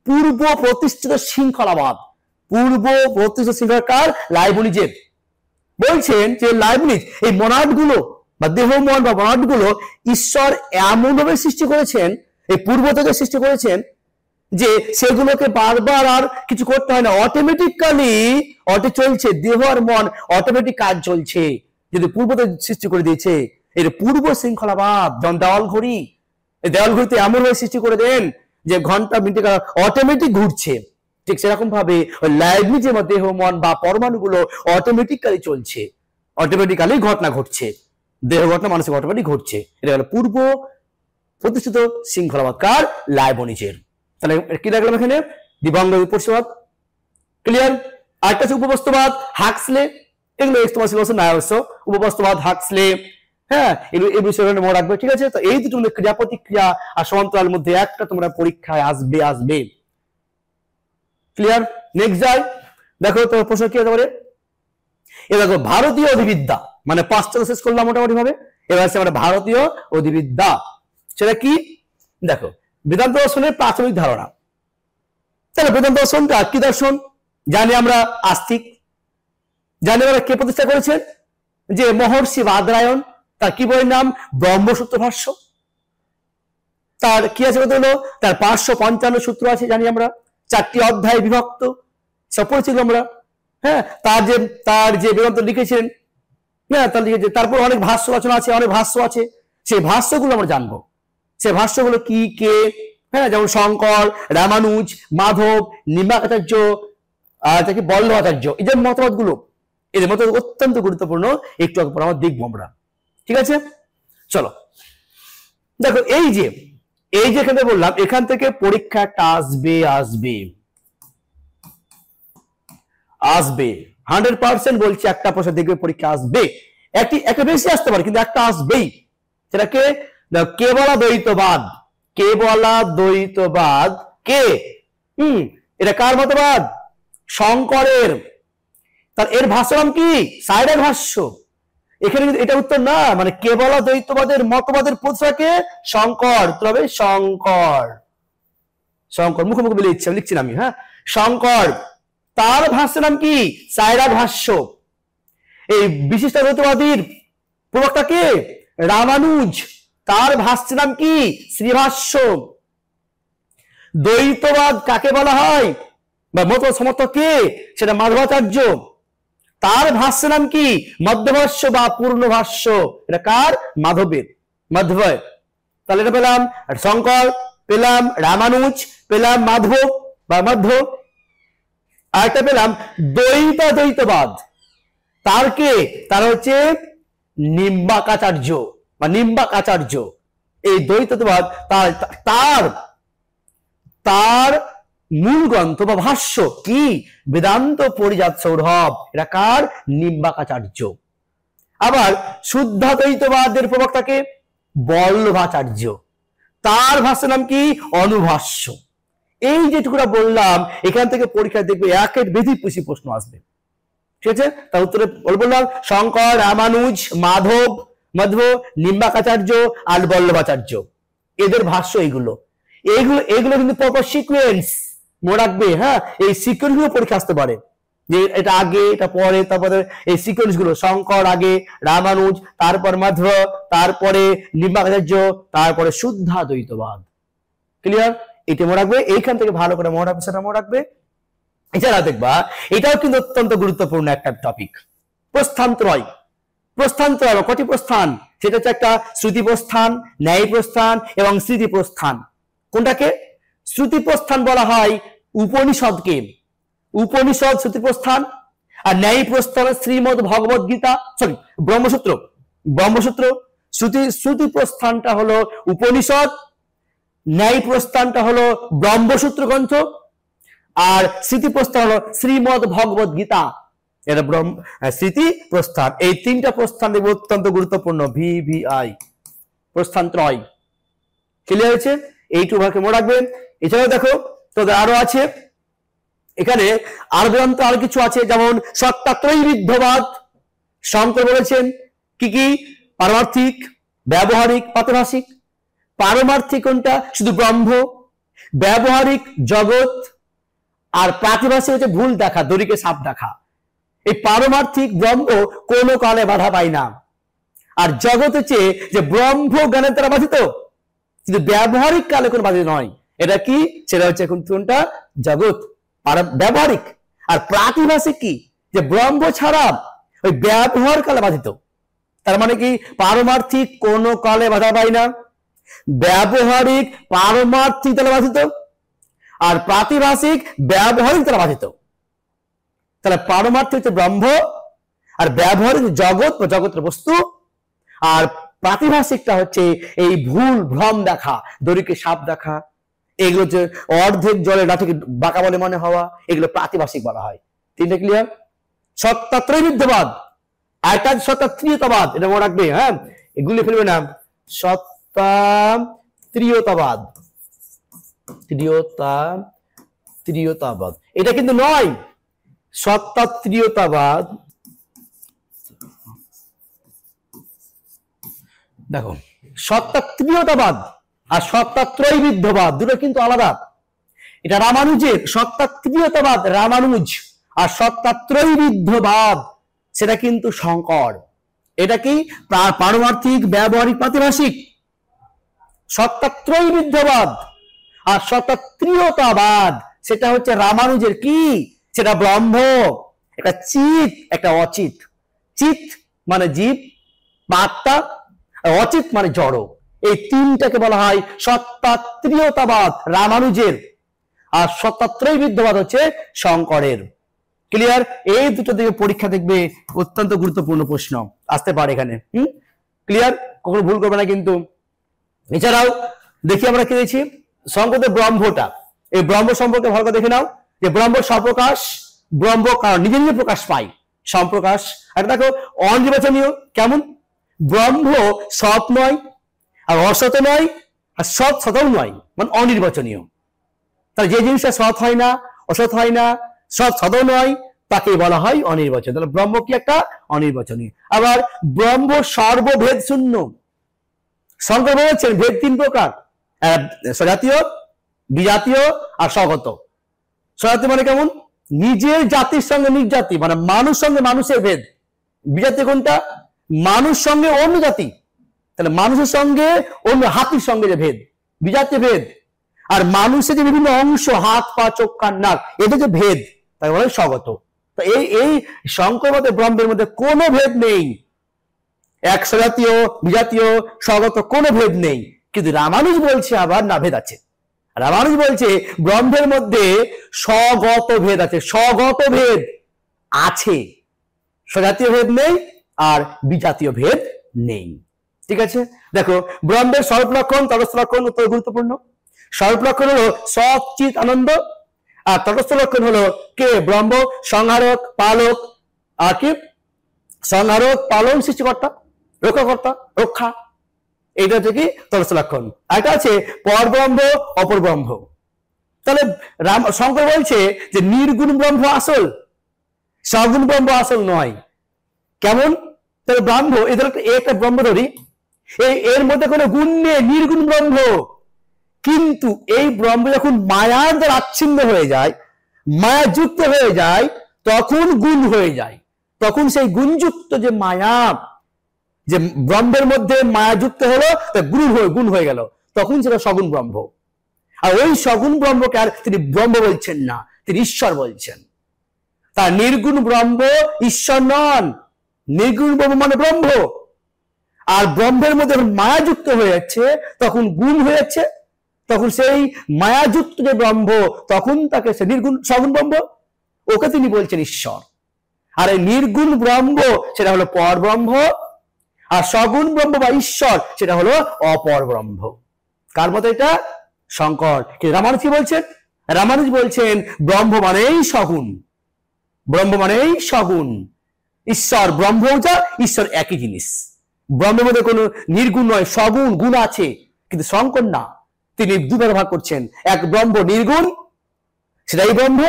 পূর্ব প্রতিষ্ঠিত শৃঙ্খলাবাদ। পূর্ব প্রতিষ্ঠিত শৃঙ্খলাকার লাইবনিজের বলছেন যে লাইবনিজ এই মনাড গুলো বা দেহ মন বা মনাড গুলো ঈশ্বর এমন ভাবে সৃষ্টি করেছেন, এই পূর্ব থেকে সৃষ্টি করেছেন যে সেগুলোকে বারবার আর কিছু করতে হয় না, অটোমেটিক্যালি চলছে। দেহ আর মন অটোমেটিক কাজ চলছে, যদি পূর্ব থেকে সৃষ্টি করে দিয়েছে। এর পূর্ব শৃঙ্খলাবাদ। যেমন দেওয়াল ঘড়ি, এই দেওয়াল ঘড়িতে এমন ভাবে সৃষ্টি করে দেন যে ঘন্টা মিনিটে অটোমেটিক ঘুরছে। ঠিক সেরকম ভাবে লাইবনিজের দেহ মন বা পরমাণুগুলো অটোমেটিক্যালি চলছে, অটোমেটিক্যালি ঘটনা ঘটছে, দেহ ঘটনা মানসিক অটোমেটিক ঘটছে। এটা হলো পূর্ব প্রতিষ্ঠিত শৃঙ্খলাবাদ কার? লাইবনিজের। তাহলে কি দেখলাম এখানে? দিবঙ্গ বিপর্যবাদ। ক্লিয়ার? আরেকটা হচ্ছে উপবস্তুবাদ, হাক্সলে। এগুলো তোমার সিলেবাসে নাই অবশ্য। উপবস্তুবাদ, হাক্সলে, হ্যাঁ, এই বিষয়গুলো মনে রাখবে। ঠিক আছে? তো এই দুটো ক্রিয়া প্রতিক্রিয়া আর সমান্তরাল মধ্যে একটা তোমরা পরীক্ষায় আসবে। ক্লিয়ার? নেক্সট যাই, দেখো তোমার প্রশ্ন কি হতে পারে। এবার দেখো ভারতীয় অধিবিদ্যা, মানে পাঁচটা শেষ করলাম মোটামুটি ভাবে। এবার আছে আমরা ভারতীয় অধিবিদ্যা। সেটা কি? দেখো বেদান্ত দর্শনের প্রাথমিক ধারণা। তাহলে বেদান্ত দর্শনটা কি দর্শন? জানি আমরা আস্তিক, জানেন আমরা কে প্রতিষ্ঠা করেছেন? যে মহর্ষি বাদরায়ণ। তার কি বইয়ের নাম? ব্রহ্মসূত্র ভাষ্য। তার কি আছে বলতে হলো, তার 555 সূত্র আছে জানি আমরা, 4টি অধ্যায় বিভক্ত, সব পড়েছিল আমরা। হ্যাঁ, তার যে বেদান্ত লিখেছেন, হ্যাঁ তার লিখেছে, তারপর অনেক ভাষ্য রচনা আছে, অনেক ভাষ্য আছে, সেই ভাষ্যগুলো আমরা জানবো। সেই ভাষ্যগুলো কি কে, হ্যাঁ যেমন শঙ্কর, রামানুজ, মাধব, নিম্বাকাচার্য, তাকে বল্লভাচার্য, এই যে মতবাদগুলো, এদের মতবাদ অত্যন্ত গুরুত্বপূর্ণ, একটু আগে পর আমরা দেখবো আমরা। ঠিক আছে, চলো দেখো এই যে এখানে বললাম, এখান থেকে পরীক্ষা একটা আসবে 100% বলছি, একটা প্রশ্ন দেখবে পরীক্ষা আসবে, একটা বেশি আসতে পারে কিন্তু একটা আসবেই। সেটাকে কেবলাদ্বৈতবাদ। কেবলাদ্বৈতবাদ কে? এটা কার মতবাদ? শঙ্করের। তার এর ভাষ্য নাম কি? সাইডের ভাষ্য। এখানে কিন্তু এটা উত্তর না, মানে কেবলাদ্বৈতবাদের মতবাদের প্রতিষ্ঠাকে শঙ্কর, তবে শঙ্কর মুখোমুখি বলে লিখছি আমি, হ্যাঁ শঙ্কর। তার ভাষ্যের নাম কি? সাইরার ভাষ্য। এই বিশিষ্ট দ্বৈতবাদীর প্রবক্তা কে? রামানুজ। তার ভাষ্যের নাম কি? শ্রীভাষ্য। দ্বৈতবাদ কাকে বলা হয় বা মতবাদ সমর্থক কে? সেটা মাধবাচার্য। তার ভাষ্যের নাম কি? মধ্যভাষ্য বা পূর্ণ ভাষ্য। এটা কার? মাধবের, মাধবের। তাহলে এটা পেলাম শঙ্কর, পেলাম রামানুজ, পেলাম মাধব বা মাধব, আর একটা পেলাম দ্বৈতবাদ। তার কে? তার হচ্ছে নিম্বাকাচার্য বা নিম্বাকাচার্য। এই দ্বৈতবাদ তার মূল গ্রন্থ বা ভাষ্য কি? বেদান্ত পরিজাত সৌরভ। এটা কার? নিম্বাকাচার্য। আবার শুদ্ধাদ্বৈতবাদের প্রবক্তাকে? বল্লভাচার্য। তার ভাষ্যের নাম কি? অনুভাষ্য। এই যেটুকুরা বললাম, এখান থেকে পরীক্ষা দেখবে একের বেশি প্রশ্ন আসবে। ঠিক আছে, তার উত্তরে বললাম শঙ্কর, রামানুজ, মাধব, নিম্বাকাচার্য আর বল্লভাচার্য, এদের ভাষ্য এইগুলো কিন্তু প্রপার সিকোয়েন্স মনে রাখবে। হ্যাঁ, এই সিকোয়েন্স গুলো পরীক্ষা আসতে পারে, যে এটা আগে এটা পরে, তারপরে এই সিকোয়েন্স গুলো শঙ্কর আগে, রামানুজ, তারপর মাধব, তারপরে নিম্বাকাচার্য, তারপরে শুদ্ধাদ্বৈতবাদ। ক্লিয়ার? এটা মনে রাখবে, এইখান থেকে ভালো করে মনে রাখবে, সেটা মনে রাখবে। এছাড়া দেখবা এটাও কিন্তু অত্যন্ত গুরুত্বপূর্ণ একটা টপিক, প্রস্থানত্রয়। কটি প্রস্থান? সেটা হচ্ছে একটা শ্রুতি প্রস্থান, ন্যায় প্রস্থান এবং স্মৃতি প্রস্থান। কোনটাকে? শ্রুতি প্রস্থান বলা হয় উপনিষদকে, উপনিষদ শ্রুতি প্রস্থান। আর ন্যায় প্রস্থান শ্রীমদ্ ভগবদ গীতা, সরি ব্রহ্মসূত্র। শ্রুতি প্রস্থানটা হলো উপনিষদ, ন্যায় প্রস্থানটা হলো ব্রহ্মসূত্র গ্রন্থ, আর স্মৃতি প্রস্থান হলো শ্রীমদ্ ভগবদ গীতা। এটা স্মৃতি প্রস্থান। এই তিনটা প্রস্থান দেখবো অত্যন্ত গুরুত্বপূর্ণ, VVI প্রস্থান ত্রয়। ক্লিয়ার হয়েছে? এইটুকুকে মনে রাখবেন। এছাড়াও দেখো তোদের আরো আছে, এখানে আর বেদান্ত আর কিছু আছে, যেমন সত্তাত্রয়ীবিদ্ধবাদ। শঙ্কর বলেছেন কি কি? পারমার্থিক, ব্যবহারিক, প্রাতিভাসিক। পারমার্থিক কোনটা? শুধু ব্রহ্ম। ব্যবহারিক জগৎ। আর প্রাতিভাসিক হচ্ছে ভুল দেখা, দড়িকে সাপ দেখা। এই পারমার্থিক ব্রহ্ম কোনো কালে বাধা পায় না, আর জগৎ হচ্ছে যে ব্রহ্ম জ্ঞানের দ্বারা বাধিত, কিন্তু ব্যবহারিক কালে কোনো বাধিত নয়। এটা কি? সেটা হচ্ছে কোনটা? জগৎ ব্যবহারিক। আর প্রাতিভাসিক কি? যে ব্রহ্ম ছাড়া ওই ব্যবহার কালে বাধিত। তার মানে কি? পারমার্থিক কোনো কালে বাধা পায় না, ব্যবহারিক পারমার্থিক দ্বারা বাধিত, আর প্রাতিভাসিক ব্যবহারিক দ্বারা বাধিত। তাহলে পারমার্থিক হচ্ছে ব্রহ্ম, আর ব্যবহারিক জগৎ বা জগতের বস্তু, আর প্রাতিভাসিকটা হচ্ছে এই ভুল ভ্রম দেখা, দড়িকে সাপ দেখা, এগুলো যে অর্ধেক জলে লাঠিকে বাঁকা বলে মনে হওয়া, এগুলো প্রাতিভাসিক বলা হয়। তিনটা ক্লিয়ার? সত্তাত্রয়ীবিদ্ধবাদ, আর একটা সত্তাত্রীয়তাবাদ, এটা মনে রাখবে। হ্যাঁ, এগুলি ফেলবে না। সত্তাত্রীয়তাবাদ, ত্রিয়তাবাদ এটা কিন্তু নয়। সত্তাত্রীয়তাবাদ, দেখো সত্তাত্রীয়তাবাদ আর সত্তাত্রয়ীবিদ্ধবাদ দুটো কিন্তু আলাদা। এটা রামানুজের সত্তাত্রীয়তাবাদ, রামানুজ, আর সত্তাত্রয়ীবিদ্ধবাদ সেটা কিন্তু সংকর। এটা কি পারমার্থিক ব্যবহারিক প্রাতিভাষিক। সত্তাত্রয়ী বিদ্যাবাদ আর সত্তাত্রীয়তাবাদ সেটা হচ্ছে রামানুজের। কি সেটা? ব্রহ্ম, একটা চিত, একটা অচিত। চিত মানে জীব আত্মা, অচিত মানে জড়। এই তিনটাকে বলা হয় সত্তাত্রীয়তাবাদ রামানুজের, আর সত্তাত্রয়ী বিদ্যাবাদ হচ্ছে শঙ্করের। ক্লিয়ার? এই দুটো দিকে পরীক্ষা দেখবে, অত্যন্ত গুরুত্বপূর্ণ প্রশ্ন আসতে পারে এখানে। ক্লিয়ার? কখনো ভুল করবে না কিন্তু। এছাড়াও দেখি আমরা কি দেখছি, শঙ্করদেব ব্রহ্মটা, এই ব্রহ্ম সম্পর্কে ভালো করে দেখে নাও যে ব্রহ্ম স্বপ্রকাশ, ব্রহ্ম কারণ নিজে নিজে প্রকাশ পায়, সম্প্রকাশ। আর দেখো অনির্বাচনীয়। কেমন? ব্রহ্ম সৎ নয় আর অসৎ নয়, আর সৎ সতও নয়, মানে অনির্বাচনীয়। তাহলে যে জিনিসটা সৎ হয় না, অসৎ হয় না, সৎ সদও নয়, তাকে বলা হয় অনির্বাচনীয়। তাহলে ব্রহ্ম কি? একটা অনির্বাচনীয়। আবার ব্রহ্ম সর্বভেদ শূন্য। শঙ্কর বলেছেন ভেদ তিন প্রকার, স্বজাতীয়, বিজাতীয় আর স্বগত। স্বজাতীয় মানে কেমন? নিজের জাতির সঙ্গে নিজ জাতি, মানে মানুষ সঙ্গে মানুষের ভেদ। বিজাতীয় কোনটা? মানুষ সঙ্গে অন্য জাতি, তাহলে মানুষের সঙ্গে অন্য, হাতির সঙ্গে যে ভেদ, বিজাতীয় ভেদ। আর মানুষের যে বিভিন্ন অংশ, হাত পা চোখ কান নাক, এদের যে ভেদ, তাই বলে স্বগত। তো এই শঙ্কর মতে ব্রহ্মের মধ্যে কোনো ভেদ নেই, এক স্বজাতীয়, বিজাতীয়, স্বগত, কোনো ভেদ নেই। কিন্তু রামানুজ বলছে আবার না, ভেদ আছে। রামানুজ বলছে ব্রহ্মের মধ্যে স্বগত ভেদ আছে, স্বগত ভেদ আছে, স্বজাতীয় ভেদ নেই আর বিজাতীয় ভেদ নেই। ঠিক আছে? দেখো ব্রহ্মের স্বরূপ লক্ষণ, তটস্থ লক্ষণ অত্যন্ত গুরুত্বপূর্ণ। স্বরূপ লক্ষণ হলো সৎ চিৎ আনন্দ, আর তটস্থ লক্ষণ হলো কে? ব্রহ্ম সংহারক, পালক, আর কি? সংহারক, পালন, সৃষ্টিকর্তা, রক্ষাকর্তা, রক্ষা। এইটা হচ্ছে কি? তটস্থ লক্ষণ। আরেকটা আছে পরব্রহ্ম, অপর ব্রহ্ম। তাহলে শঙ্কর বলছে যে নির্গুণ ব্রহ্ম আসল, সগুণ ব্রহ্ম আসল নয়। কেমন? তাহলে ব্রহ্ম, এদের একটা ব্রহ্ম ধরি, এর মধ্যে কোনো গুণ নেই, নির্গুণ ব্রহ্ম। কিন্তু এই ব্রহ্ম যখন মায়ার দ্বারা আচ্ছিন্ন হয়ে যায়, মায়া যুক্ত হয়ে যায়, তখন গুণ হয়ে যায়। তখন সেই গুণযুক্ত যে মায়া, যে ব্রহ্মের মধ্যে মায়া যুক্ত হলো, গুণ হয়ে গেল, তখন সেটা সগুণ ব্রহ্ম। আর ওই সগুণ ব্রহ্মকে আর তিনি ব্রহ্ম বলছেন না, তিনি ঈশ্বর বলছেন। তার নির্গুণ ব্রহ্ম ঈশ্বর নন, নির্গুণ ব্রহ্ম মানে ব্রহ্ম। আর ব্রহ্মের মধ্যে মায়া যুক্ত হয়ে যাচ্ছে, তখন গুণ হয়ে যাচ্ছে, তখন সেই মায়াযুক্ত যে ব্রহ্ম, তখন তাকে সে নির্গুণ সগুণ ব্রহ্ম, ওকে তিনি বলছেন ঈশ্বর। আর এই নির্গুণ ব্রহ্ম সেটা হলো পর ব্রহ্ম, আর সগুণ ব্রহ্ম বা ঈশ্বর সেটা হলো অপর ব্রহ্ম। কার মতে? এটা শঙ্কর। কিন্তু রামানুজ কি বলছেন? রামানুজ বলছেন ব্রহ্ম মানেই সগুণ, ব্রহ্ম মানেই সগুণ। ঈশ্বর ব্রহ্ম যা, ঈশ্বর একই জিনিস। ব্রহ্মের মধ্যে কোনো নির্গুণ নয়, সগুণ, গুণ আছে। কিন্তু শঙ্কর না, তিনি দুভাগে ভাগ করছেন। এক ব্রহ্ম নির্গুণ, সেটাই ব্রহ্ম।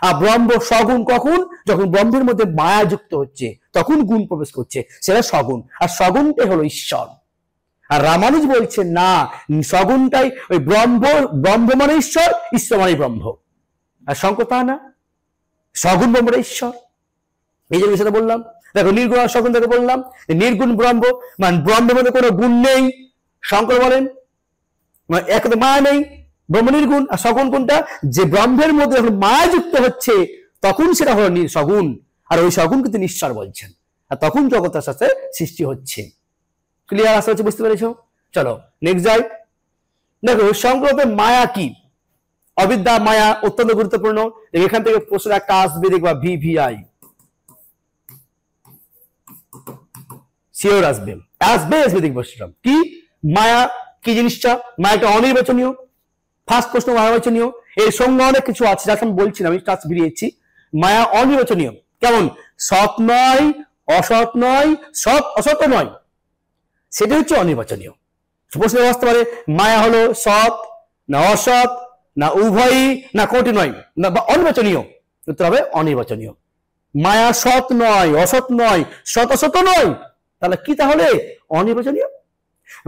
আর ব্রহ্ম সগুণ কখন? যখন ব্রহ্মের মধ্যে মায়া যুক্ত হচ্ছে, তখন গুণ প্রবেশ করছে, সেটা সগুণ। আর সগুণটাই হলো ঈশ্বর। আর রামানুজ বলছেন না, সগুণটাই ওই ব্রহ্ম, ব্রহ্ম মানে ঈশ্বর, ঈশ্বর মানে ব্রহ্ম। আর শঙ্কর তা না, সগুণ ব্রহ্মটা ঈশ্বর। এই যে বিষয়টা বললাম। দেখো নির্গুণ আর সগুণ থেকে বললাম, নির্গুণ ব্রহ্ম মানে ব্রহ্মের মধ্যে কোনো গুণ নেই, শঙ্কর বলেন। এক মায়া নেই, ব্রহ্ম নির্গুণ। আর সগুণ কোনটা? যে ব্রহ্মের মধ্যে যখন মায়া যুক্ত হচ্ছে, তখন সেটা হলো সগুণ। আর ওই সগুণকে তিনি ঈশ্বর বলছেন। আর তখন জগতের সাথে সৃষ্টি হচ্ছে। ক্লিয়ার আসা হচ্ছে? বুঝতে পেরেছ? চলো নেক্সট যাই। দেখো শঙ্করের মায়া কি? অবিদ্যা মায়া অত্যন্ত গুরুত্বপূর্ণ। এখান থেকে প্রশ্ন একটা আসবে, দেখবা VVI শিওর আসবে, আসবে দেখবো সেটা কি। মায়া কি জিনিসটা? মায়াটা অনির্বাচনীয়। ফার্স্ট প্রশ্ন অনির্বাচনীয়। এর সঙ্গে অনেক কিছু আছে, যা আমি বলছি না, আমি টাচ বেরিয়েছি। মায়া অনির্বাচনীয়। কেমন? সৎ নয়, অসৎ নয়, সৎ অসৎ নয়, সেটা হচ্ছে অনির্বাচনীয়। প্রশ্ন আসতে পারে মায়া হলো সৎ না অসৎ না উভয়ই না কোনটি নয়, না অনির্বাচনীয়। উত্তর হবে অনির্বাচনীয়। মায়া সৎ নয়, অসৎ নয়, সৎ অসৎ নয়, তাহলে কি? তাহলে অনির্বাচনীয়।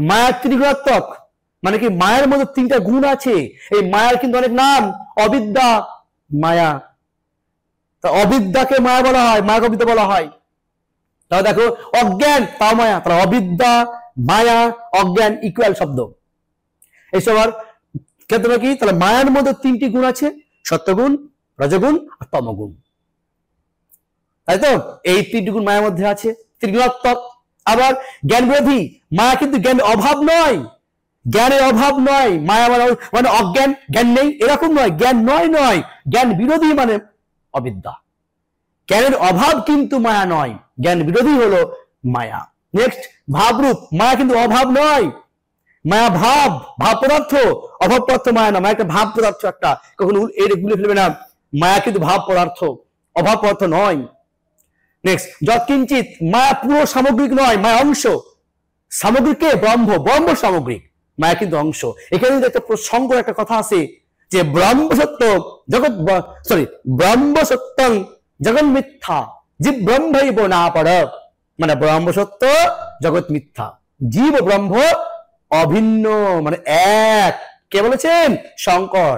মায়া ত্রিগুণাত্মক, মানে কি মায়ের মধ্যে তিনটা গুণ আছে। এই মায়ার কিন্তু অনেক নাম, অবিদ্যা মায়া। তা অবিদ্যাকে মায়া বলা হয়, মায়াকে অবিদ্যা বলা হয়। তাহলে দেখো অজ্ঞান তাও মায়া, তাহলে অবিদ্যা মায়া অজ্ঞান ইকুয়াল শব্দ। এইসব আর ক্ষেত্রে কি, তাহলে মায়ার মধ্যে তিনটি গুণ আছে, সত্যগুণ, রজগুণ আর তমগুণ, তাই তো? এই তিনটি গুণ মায়ার মধ্যে আছে, ত্রিগুণাত্মক। আবার জ্ঞান বিরোধী, মায়া কিন্তু জ্ঞানের অভাব নয়, জ্ঞানের অভাব নয়। মায়া মানে অজ্ঞান, জ্ঞান নেই এরকম নয়, জ্ঞান নয়, জ্ঞান বিরোধী মানে অবিদ্যা। জ্ঞানের অভাব কিন্তু মায়া নয়, জ্ঞান বিরোধী হলো মায়া। নেক্সট ভাবরূপ, মায়া কিন্তু অভাব নয়, মায়া ভাব, ভাব পদার্থ, অভাব পদার্থ মায়া না, মায়া একটা ভাব পদার্থ, একটা কখনো এর গুলে ফেলবে না, মায়া কিন্তু ভাব পদার্থ, অভাব পদার্থ নয়। নেক্সট যৎকিঞ্চিত, মায়া পুরো সামগ্রিক নয়, মায়া অংশ। সামগ্রিককে ব্রহ্ম, ব্রহ্ম সামগ্রিক, মায়া কিন্তু অংশ। এখানে একটা প্রসঙ্গ একটা কথা আছে যে ব্রহ্ম সত্য জগৎ, সরি ব্রহ্ম সত্যং জগৎ মিথ্যা জীব ব্রহ্মৈব না পর, মানে ব্রহ্ম সত্য জগৎ মিথ্যা, জীব ব্রহ্ম অভিন্ন মানে এক। কে বলেছেন? শঙ্কর।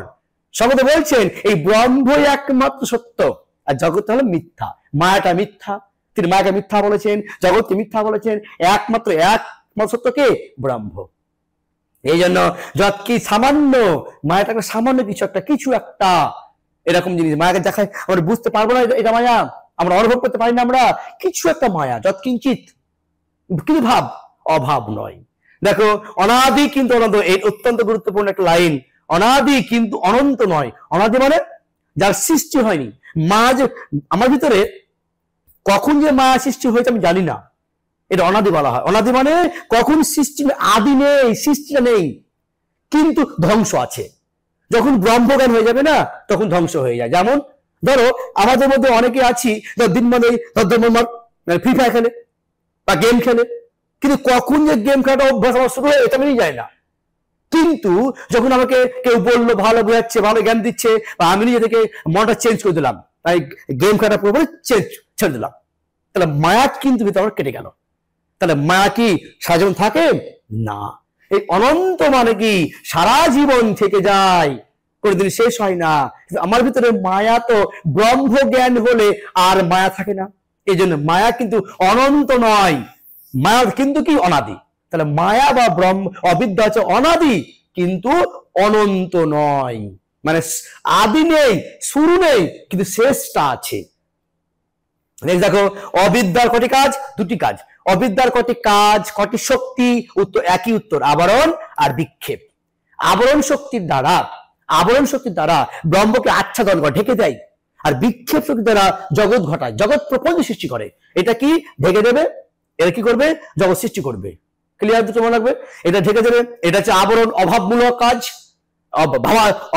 শঙ্কর বলছেন এই ব্রহ্মই একমাত্র সত্য আর জগৎ হলো মিথ্যা, মায়াটা মিথ্যা। তিনি মায়াকে মিথ্যা বলেছেন, জগৎকে মিথ্যা বলেছেন, একমাত্র সত্য কে? ব্রহ্ম। এই জন্য যত কি সামান্য, মায়াটা একটা সামান্য কিছু একটা এরকম জিনিস, মায়াকে দেখায় আমরা বুঝতে পারবো না এটা মায়া, আমরা অনুভব করতে পারি না, আমরা কিছু একটা মায়া, যত কিঞ্চিত, কিন্তু ভাব অভাব নয়। দেখো অনাদি কিন্তু অনন্ত, এই অত্যন্ত গুরুত্বপূর্ণ একটা লাইন, অনাদি কিন্তু অনন্ত নয়। অনাদি মানে যার সৃষ্টি হয়নি। মায়া যে আমার ভিতরে কখন যে মায়া সৃষ্টি হয়েছে আমি জানি না, এটা অনাদি বলা হয়। অনাদি মানে কখন সৃষ্টি, আদি নেই, সৃষ্টিটা নেই, কিন্তু ধ্বংস আছে। যখন ব্রহ্মজ্ঞান হয়ে যাবে না তখন ধ্বংস হয়ে যায়। যেমন ধরো আমাদের মধ্যে অনেকে আছি দিন মানে ফ্রি ফায়ার খেলে বা গেম খেলে, কিন্তু কখন যে গেম খেলাটা অভ্যাস আমার শুরু হয় এটা আমি জানি না। কিন্তু যখন আমাকে কেউ বললো, ভালো বোঝাচ্ছে, ভালো জ্ঞান দিচ্ছে, বা আমি নিজে থেকে মনটা চেঞ্জ করে দিলাম, তাই গেম খেলাটা পুরোপুরি ছেড়ে দিলাম, তাহলে মায়া কিন্তু ভিতরে কেটে গেল। তাহলে মায়া কি সারা জীবন থাকে না, এই অনন্ত মানে কি সারা জীবন থেকে যায়, কোনদিন শেষ হয় না। আমার ভিতরে মায়া তো ব্রহ্ম জ্ঞান হলে আর মায়া থাকে না, এই জন্য মায়া কিন্তু অনন্ত নয়, মায়া কিন্তু কি অনাদি। তাহলে মায়া বা ব্রহ্ম অবিদ্যা হচ্ছে অনাদি কিন্তু অনন্ত নয়, মানে আদি নেই, শুরু নেই, কিন্তু শেষটা আছে। দেখো অবিদ্যার কটি কাজ? দুটি কাজ। অবিদ্যার কটি কাজ, কটি শক্তি? উত্তর একই উত্তর, আবরণ আর বিক্ষেপ। আবরণ শক্তির দ্বারা ব্রহ্মকে আচ্ছাদন করে, ঢেকে দেয়, আর বিক্ষেপ শক্তির দ্বারা জগৎ ঘটায়, জগৎ প্রপঞ্চ সৃষ্টি করে। এটা কি ঢেকে দেবে, এটা কি করবে? জগৎ সৃষ্টি করবে। ক্লিয়ার? দুটো মনে রাখবে, এটা ঢেকে দেবে, এটা হচ্ছে আবরণ, অভাবমূলক কাজ,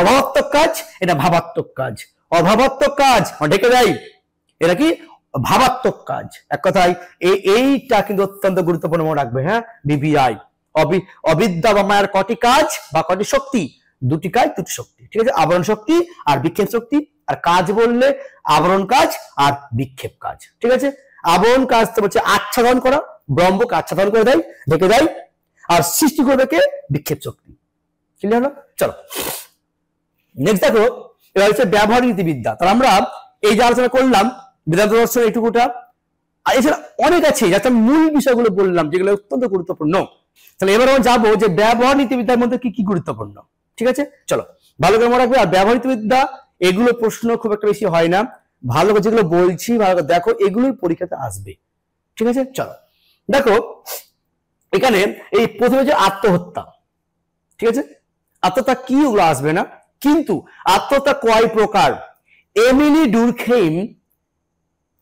অভাবাত্মক কাজ, এটা ভাবাত্মক কাজ। অভাবাত্মক কাজ ঢেকে দেয়, এটা কি ভাবাত্মক কাজ। এক কথায় এইটা কিন্তু অত্যন্ত গুরুত্বপূর্ণ মনে রাখবে। হ্যাঁ, বিবিআই অবিদ্যা বা মায়ার কটি কাজ বা কটি শক্তি? দুটি কাজ, দুটি শক্তি, ঠিক আছে? আবরণ শক্তি আর বিক্ষেপ শক্তি। আর কাজ বললে আবরণ কাজ আর বিক্ষেপ কাজ, ঠিক আছে? আবরণ কাজ তো হচ্ছে আচ্ছাদন করা, ব্রহ্মকে আচ্ছাদন করে দেয়, ঢেকে দেয়, আর সৃষ্টি করবে কে? বিক্ষেপ শক্তি। ক্লিয়ার হলো? চলো নেক্সট দেখো, এবার হচ্ছে ব্যবহার নীতিবিদ্যা। তাহলে আমরা এই যে আলোচনা করলাম বেদান্ত দর্শন এইটুকুটা, আর এছাড়া অনেক আছে, যাতে মূল বিষয়গুলো বললাম যেগুলো অত্যন্ত গুরুত্বপূর্ণ। তাহলে এবার আমরা যাবো যে ব্যবহার নীতিবিদ্যার মধ্যে কি কি গুরুত্বপূর্ণ, ঠিক আছে? চলো ভালো করে মনে রাখবে। আর ব্যবহার নীতিবিদ্যা এগুলো প্রশ্ন খুব একটা বেশি হয় না, ভালো করে যেগুলো বলছি ভালো করে দেখো, এগুলোই পরীক্ষাতে আসবে, ঠিক আছে? চলো দেখো এখানে এই প্রথমে যে আত্মহত্যা, ঠিক আছে? আত্মহত্যা কি ওগুলো আসবে না, কিন্তু আত্মহত্যা কয় প্রকার? এমিলি ডুরখেইম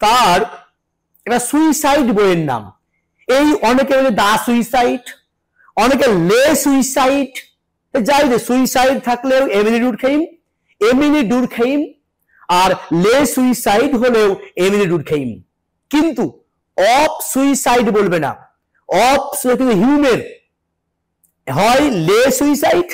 তার এটা সুইসাইড বইয়ের নাম। এই অনেকে বলে দা সুইসাইড, অনেকে লে সুইসাইড, যাই যে সুইসাইড থাকলেও এমিলি ডুরখেইম আর লে সুইসাইড হলেও এমিলি ডুরখেইম, কিন্তু অফ সুইসাইড বলবে না। অফ কিন্তু হিউমের হয় লে সুইসাইড,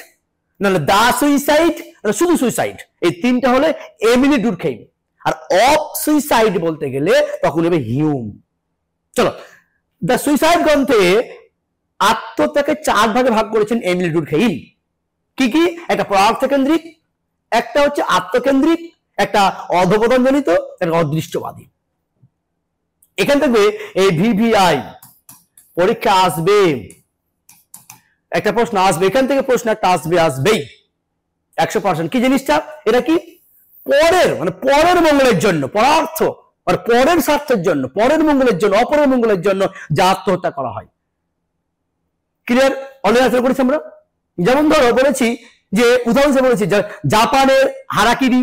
নাহলে দা সুইসাইড, শুধু সুইসাইড, এই তিনটা হলে এমিলি ডুরখেইম। আর অফ সুইসাইড বলতে গেলে তখন হবে হিউম। চলো, দ্য সুইসাইড গ্রন্থে আত্মহত্যাকে 4 ভাগে ভাগ করেছেন এমিলি ডুরখেইম। কি কি? একটা পদার্থ কেন্দ্রিক, একটা হচ্ছে আত্মকেন্দ্রিক, একটা অধপতনজনিত, একটা অদৃষ্টবাদী। এখান থেকে এই ভিভিআই পরীক্ষা আসবে, একটা প্রশ্ন আসবে এখান থেকে, প্রশ্ন একটা আসবেই 100%। কি জিনিসটা? এটা কি পরের মানে পরের মঙ্গলের জন্য, পরার্থ আর পরের স্বার্থের জন্য, পরের মঙ্গলের জন্য, অপরের মঙ্গলের জন্য যা আত্মহত্যা করা হয়। ক্লিয়ার? অলরেডি আলোচনা করেছি আমরা। যেমন ধরো বলেছি যে উদাহরণ হিসেবে বলেছি জাপানের হারাকিরি,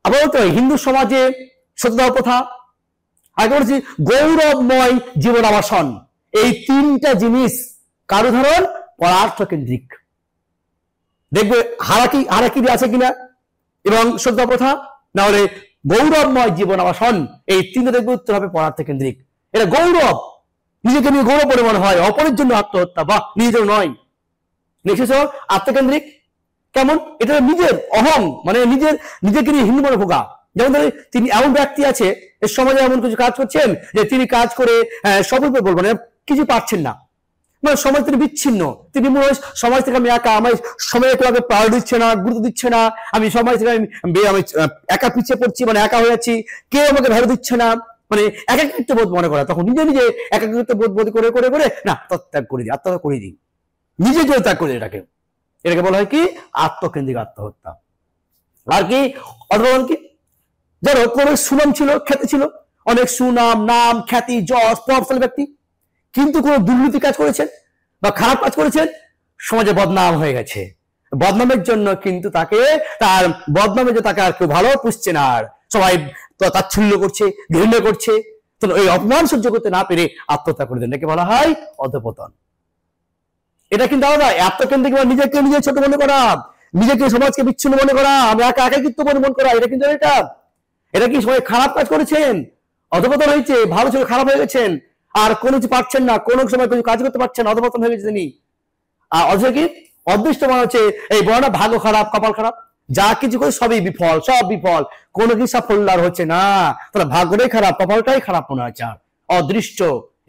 আবার বলতে হিন্দু সমাজে সতীদাহ প্রথা, আগে বলেছি গৌরবময় জীবন আবাসন। এই তিনটা জিনিস কার উদাহরণ? পরার্থ কেন্দ্রিক। দেখবে হারাকিরি আছে কিনা এবং সতীদাহ প্রথা, না হলে গৌরবময় জীবন আবাসন, এই তিনটা দেখবে উত্তর হবে পরার্থ কেন্দ্রিক। এটা গৌরব, নিজেকে নিয়ে গৌরব বলে মনে হয়, অপরের জন্য আত্মহত্যা, বা নিজের নয়। নেক্সট আত্মকেন্দ্রিক কেমন? এটা নিজের অহং, মানে নিজেকে নিয়ে হিন্দু মনে ভোগা। যেমন ধরে তিনি এমন ব্যক্তি আছে সমাজে এমন কিছু কাজ করছেন যে তিনি কাজ করে সফল বলবো না, কিছু পাচ্ছেন না, মানে সমাজ থেকে বিচ্ছিন্ন, তিনি মনে হয় সমাজ থেকে আমি একা, আমার সময় কেউ আগে প্রায়োরিটি দিচ্ছে না, গুরুত্ব দিচ্ছে না, আমি সমাজ থেকে আমি একা পিছিয়ে পড়ছি, মানে একা হয়ে যাচ্ছি, কেউ আমাকে ভ্যালু দিচ্ছে না, মানে একাকিত্ব বোধ মনে করা। তখন নিজে একাকিত্ব বোধ করে করে করে না ত্যাগ করে দিই, আত্মহত্যা করে দিই, নিজে কেউ ত্যাগ করে এটাকে বলা হয় কি? আত্মকেন্দ্রিক আত্মহত্যা। আর কি অথবা কি, যারা কোনো সুনাম ছিল, খ্যাতি ছিল, অনেক সুনাম, নাম, খ্যাতি, যশ, প্রভাবশালী ব্যক্তি, কিন্তু কোন দুর্নীতি কাজ করেছেন বা খারাপ কাজ করেছেন, সমাজে বদনাম হয়ে গেছে। বদনামের জন্য কিন্তু তার বদনামে যে তাকে আর কেউ ভালো পুষছে না, আর সবাই তাচ্ছিল্য করছে, ঘৃণা করছে, তো এই অপমান সহ্য করতে না পেরে আত্মহত্যা করে দেন, এটাকে বলা হয় অধঃপতন। এটা কিন্তু আলাদা। আত্মকেন্দ্রিক নিজেকে নিজে ছোট মনে করা, নিজেকে সমাজকে বিচ্ছিন্ন মনে করা, আমি একাকিত্ব মনে করা, এটা কিন্তু এটা কি সবাই খারাপ কাজ করেছেন, অধঃপতন হয়েছে, ভালো ছিল খারাপ হয়ে গেছেন, আর কোনো কিছু পাচ্ছেন না, কোনো সময় কোনো কাজ করতে পারছেন, অধঃপতন হয়ে গেছে তিনি। আর অথচ কি অদৃষ্ট মনে হচ্ছে, এই বড় না ভাগ্য খারাপ, কপাল খারাপ, যা কিছু করে সবই বিফল, সব বিফল, কোনো কিছু সাফল্য আর হচ্ছে না, তাহলে ভাগ্যটাই খারাপ, কপালটাই খারাপ মনে হচ্ছে, আর অদৃষ্ট।